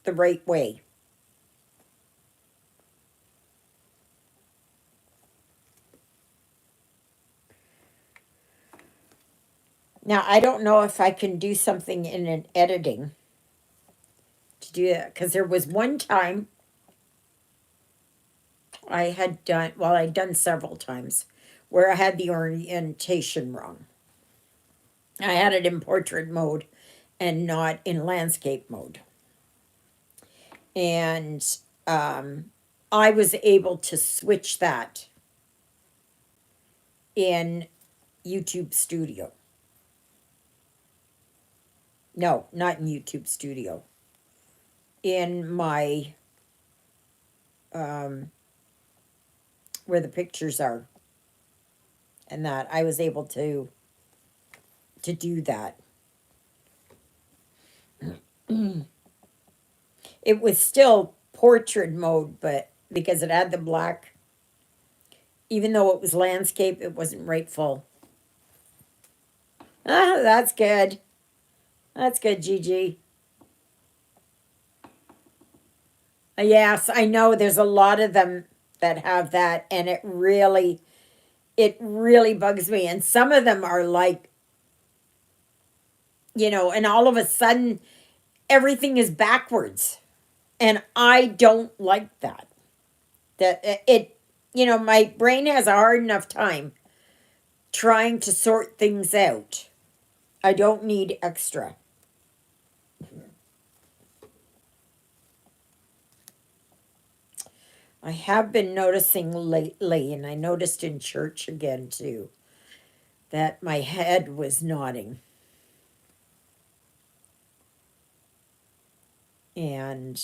the right way. Now, I don't know if I can do something in an editing to do that, because there was one time I had done, well, I'd done several times, where I had the orientation wrong. I had it in portrait mode and not in landscape mode. And I was able to switch that in YouTube Studio. No, not in YouTube Studio. In my, where the pictures are. And that, I was able to do that. It was still portrait mode, but because it had the black, even though it was landscape, it wasn't right full. Ah, that's good. That's good, Gigi. Yes, I know there's a lot of them that have that, and it really bugs me. And some of them are like, and all of a sudden everything is backwards. And I don't like that. My brain has a hard enough time trying to sort things out. I don't need extra. I have been noticing lately, and I noticed in church again too, that my head was nodding. And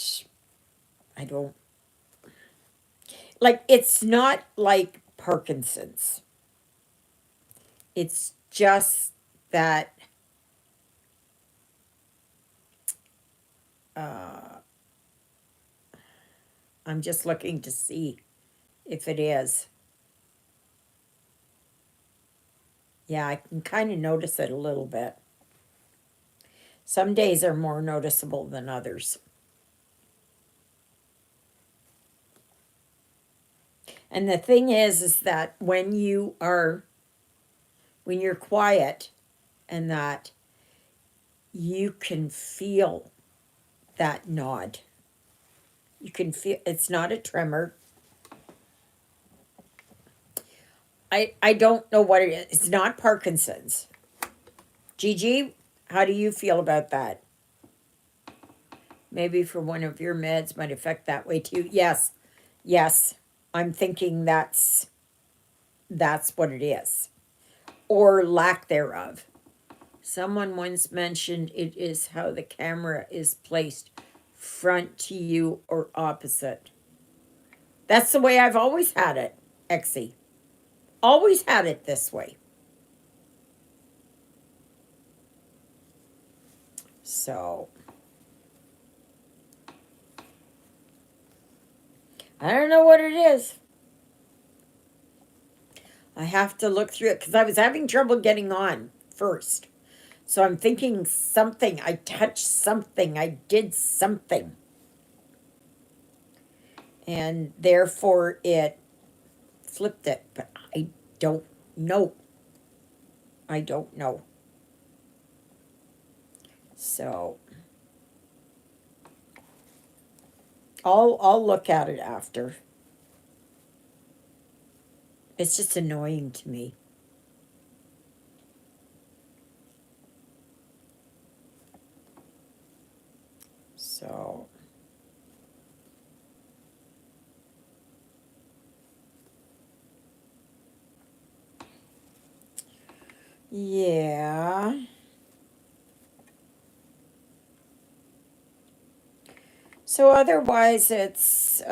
I don't, like, it's not like Parkinson's. It's just that I'm just looking to see if it is. Yeah, I can kind of notice it a little bit. Some days are more noticeable than others. And the thing is that when you're quiet and that, you can feel that nod. You can feel, it's not a tremor. I don't know what it is. It's not Parkinson's. Gigi, how do you feel about that? Maybe for one of your meds might affect that way too. Yes. I'm thinking that's what it is. Or lack thereof. Someone once mentioned it is how the camera is placed, front to you or opposite. That's the way I've always had it, Exie. Always had it this way. So, I don't know what it is. I have to look through it because I was having trouble getting on first. So I'm thinking something, I touched something, I did something, and therefore it flipped it. But I don't know. I don't know. So I'll look at it after. It's just annoying to me. So yeah. So otherwise it's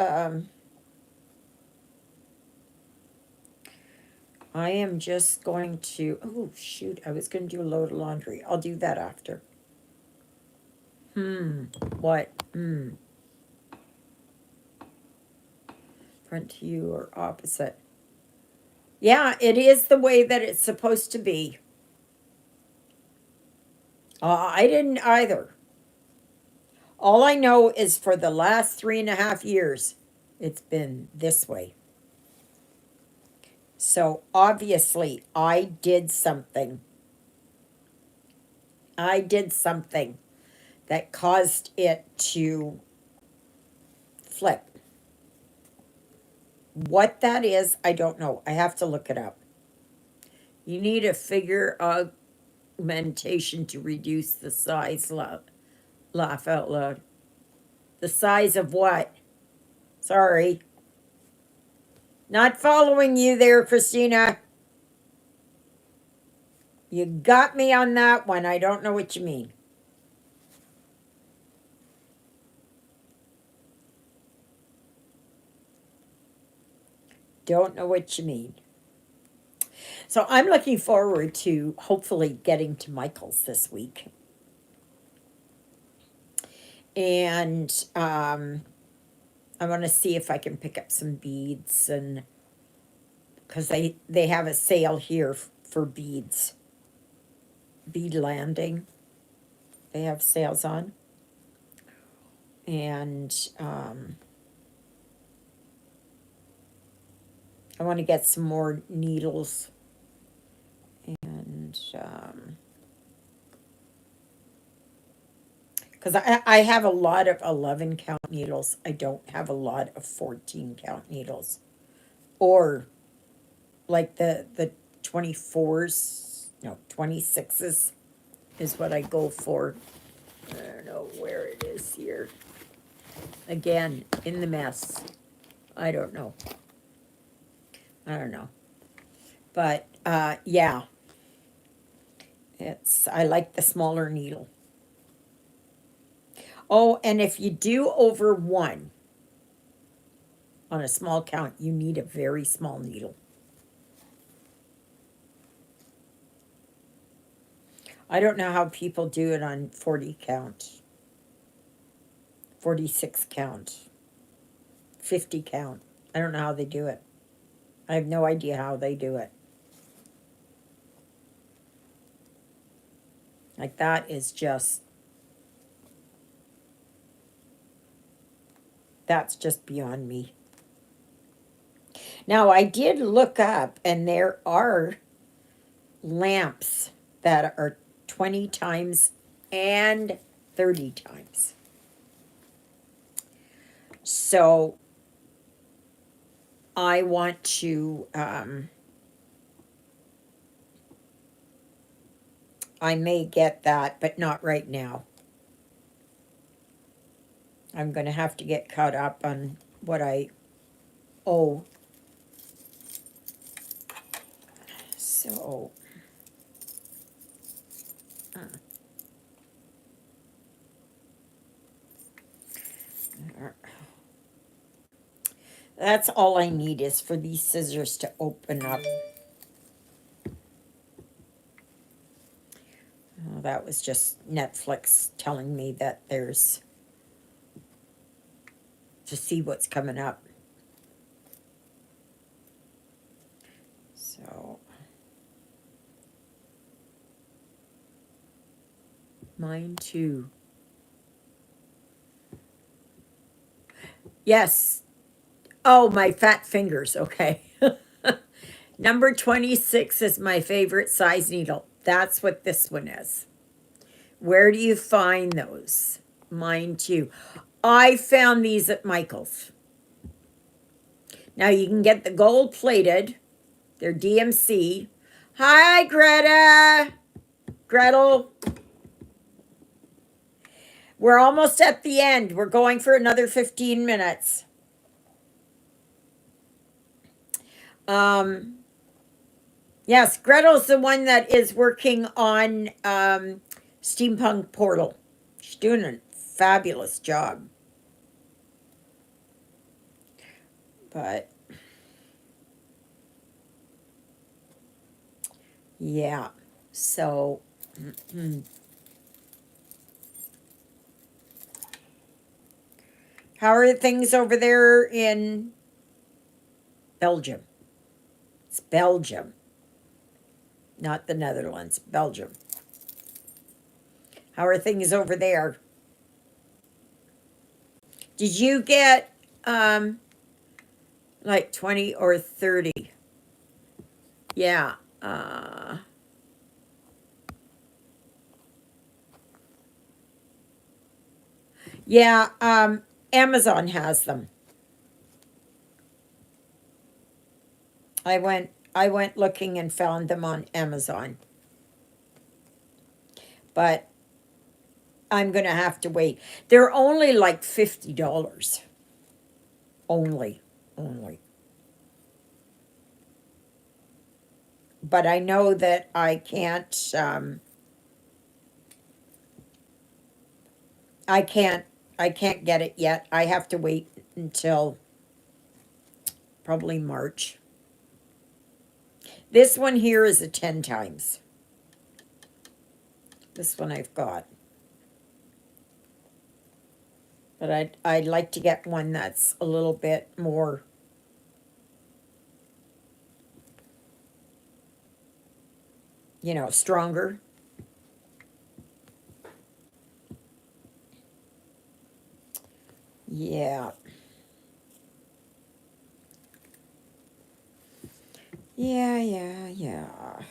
I am just going to, oh shoot, I was going to do a load of laundry. I'll do that after. What? Front to you or opposite? Yeah, it is the way that it's supposed to be. I didn't either. All I know is for the last 3.5 years, it's been this way. So obviously, I did something. I did something that caused it to flip. What that is, I don't know. I have to look it up. You need a figure augmentation to reduce the size. Laugh out loud. The size of what? Sorry. Not following you there, Christina. You got me on that one. I don't know what you mean. Don't know what you mean. So I'm looking forward to hopefully getting to Michael's this week. And I want to see if I can pick up some beads, and because they have a sale here for beads. Bead landing. They have sales on. And I want to get some more needles. And because I have a lot of 11 count needles. I don't have a lot of 14 count needles. Or like the 24s, no, 26s is what I go for. I don't know where it is here. Again, in the mess. I don't know. I don't know. But yeah, I like the smaller needle. Oh, and if you do over one on a small count, you need a very small needle. I don't know how people do it on 40 count, 46 count, 50 count. I don't know how they do it. I have no idea how they do it. Like, that is just, that's just beyond me. Now, I did look up, and there are lamps that are 20 times and 30 times. So I want to, I may get that, but not right now. I'm going to have to get caught up on what I owe. So, that's all I need is for these scissors to open up. Oh, that was just Netflix telling me that there's, to see what's coming up. So, Mine too. Yes. Oh, my fat fingers. Okay. Number 26 is my favorite size needle. That's what this one is. Where do you find those? Mine too. I found these at Michael's. Now you can get the gold plated. They're DMC. Hi, Greta. Gretel. We're almost at the end. We're going for another 15 minutes. Yes, Gretel's the one that is working on Steampunk Portal. She's doing a fabulous job. But yeah, so how are things over there in Belgium? It's Belgium, not the Netherlands, Belgium. How are things over there? Did you get like 20 or 30? Yeah. Yeah, Amazon has them. I went looking and found them on Amazon. But I'm going to have to wait. They're only like $50. Only. But I know that I can't I can't get it yet. I have to wait until probably March. This one here is a 10 times. This one I've got. But I'd like to get one that's a little bit more, stronger. Yeah. Yeah.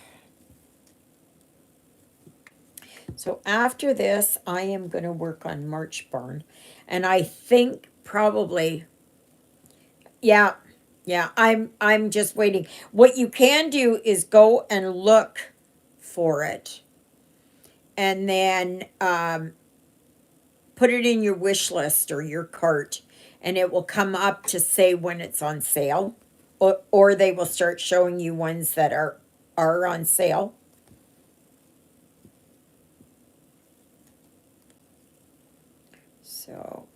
So after this, I am going to work on March Barn. And I think probably, yeah, I'm just waiting. What you can do is go and look for it and then put it in your wish list or your cart, and it will come up to say when it's on sale, or they will start showing you ones that are on sale. So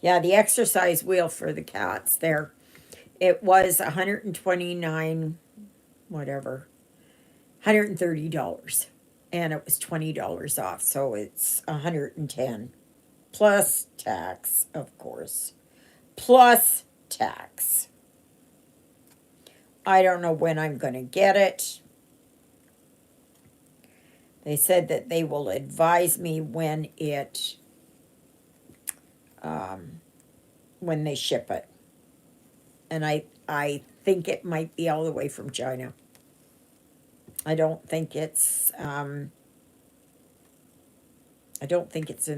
yeah, the exercise wheel for the cats there. It was 129 whatever. $130. And it was $20 off, so it's 110 plus tax, of course. Plus tax. I don't know when I'm going to get it. They said that they will advise me when when they ship it. And I think it might be all the way from China. I don't think it's in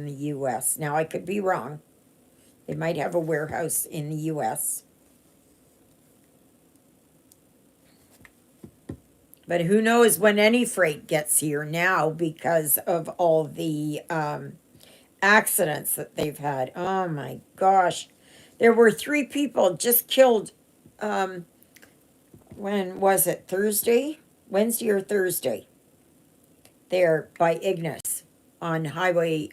the US. Now I could be wrong. They might have a warehouse in the US. But who knows when any freight gets here now because of all the accidents that they've had. Oh my gosh. There were 3 people just killed. When was it? Thursday? Wednesday or Thursday? There by Ignis on Highway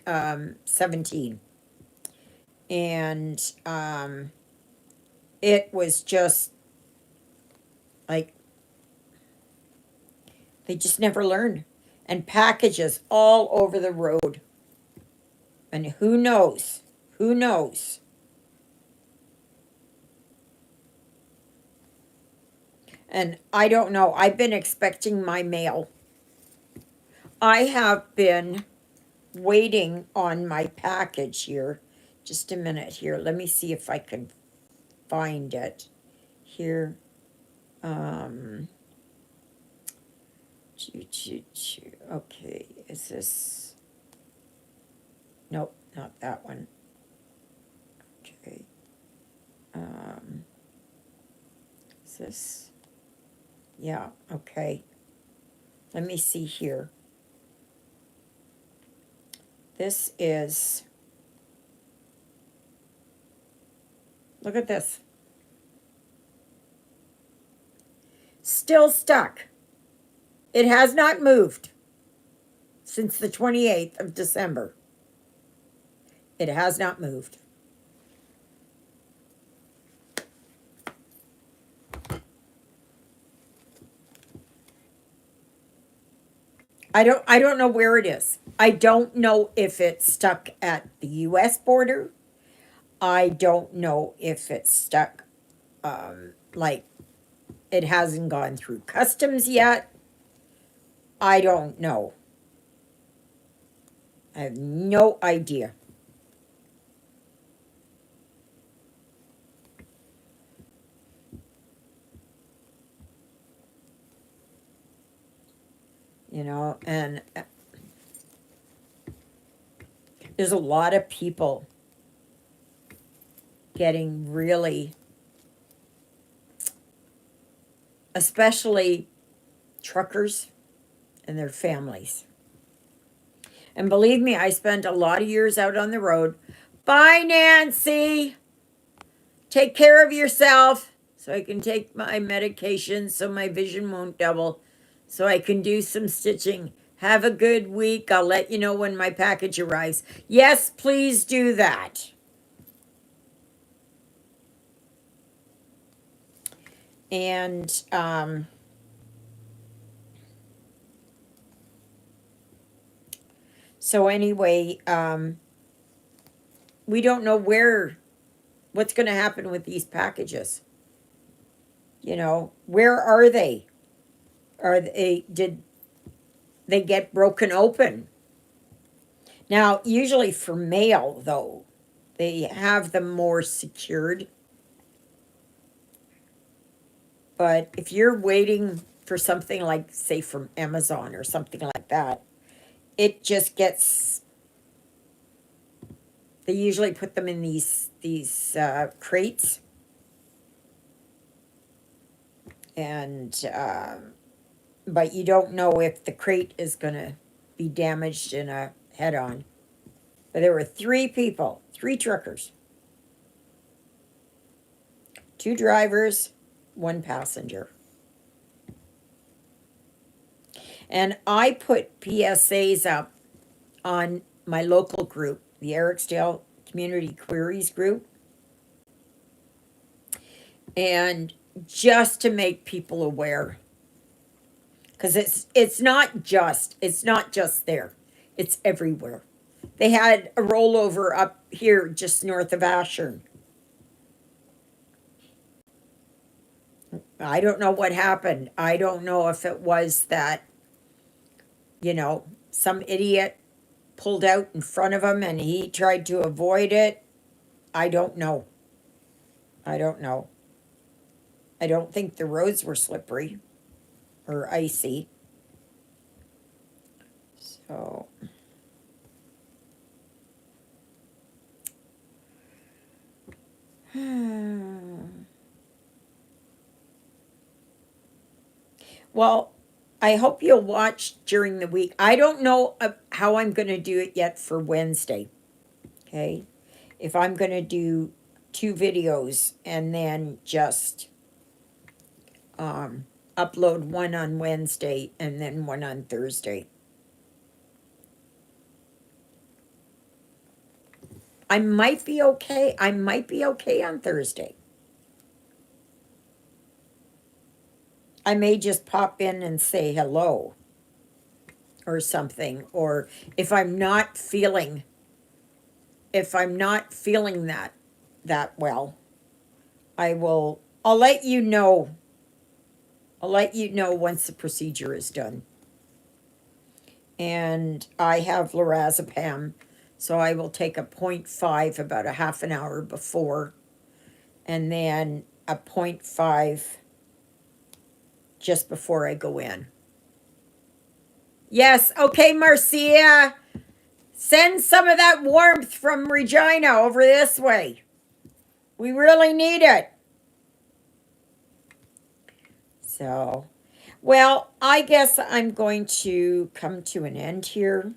17. And it was just like they just never learned. And packages all over the road. And who knows? Who knows? And I don't know. I've been expecting my mail. I have been waiting on my package here. Just a minute here. Let me see if I can find it here. Um, okay, is this? Nope, not that one. Okay. Is this? Yeah, okay. Let me see here. This is, look at this. Still stuck. It has not moved since the 28th of December. It has not moved. I don't know where it is. I don't know if it's stuck at the US border. I don't know if it's stuck like it hasn't gone through customs yet. I don't know. I have no idea. You know, and there's a lot of people getting really, especially truckers and their families. And believe me, I spent a lot of years out on the road. Bye, Nancy. Take care of yourself so I can take my medication so my vision won't double, so I can do some stitching. Have a good week. I'll let you know when my package arrives. Yes, please do that. And so anyway, we don't know what's going to happen with these packages. You know, where are they? Did they get broken open? Now, usually for mail, though, they have them more secured. But if you're waiting for something like, say, from Amazon or something like that, it just gets. They usually put them in these crates, and but you don't know if the crate is going to be damaged in a head-on. But there were 3 people, 3 truckers, 2 drivers, 1 passenger. And I put PSAs up on my local group, the Ericsdale Community Queries group, and just to make people aware, because it's not just there, it's everywhere. They had a rollover up here just north of Ashern. I don't know what happened. I don't know if it was that, some idiot pulled out in front of him and he tried to avoid it. I don't know. I don't know. I don't think the roads were slippery or icy. So. Well, I hope you'll watch during the week. I don't know how I'm going to do it yet for Wednesday. Okay. If I'm going to do 2 videos and then just upload one on Wednesday and then one on Thursday. I might be okay. I might be okay on Thursday. I may just pop in and say hello or something. Or if I'm not feeling that well, I'll let you know I'll let you know once the procedure is done. And I have lorazepam, so I will take a 0.5 about a half an hour before, and then a 0.5 just before I go in. Yes, okay, Marcia. Send some of that warmth from Regina over this way. We really need it. So, well, I guess I'm going to come to an end here.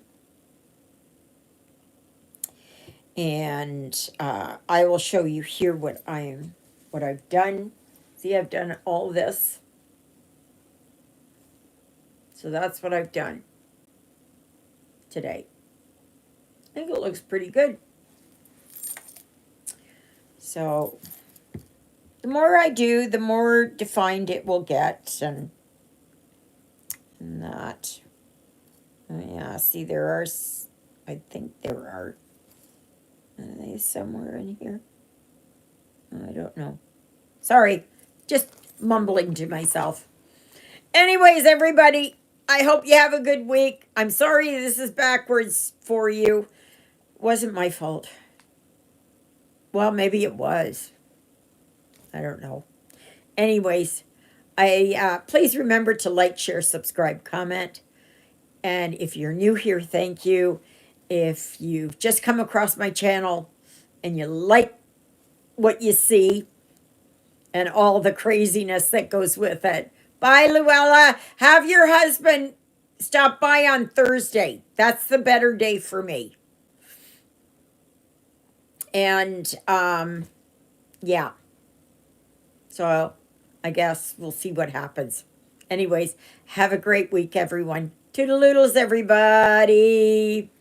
And I will show you here what I've done. See, I've done all this. So that's what I've done today. I think it looks pretty good. So the more I do, the more defined it will get, and that. Yeah, see, I think there are they somewhere in here? I don't know. Sorry, just mumbling to myself. Anyways, everybody, I hope you have a good week. I'm sorry this is backwards for you. Wasn't my fault. Well, maybe it was. I don't know. Anyways, please remember to like, share, subscribe, comment. And if you're new here, thank you. If you've just come across my channel and you like what you see and all the craziness that goes with it, bye, Luella. Have your husband stop by on Thursday. That's the better day for me. And yeah. So I guess we'll see what happens. Anyways, have a great week, everyone. Toodaloodles, everybody.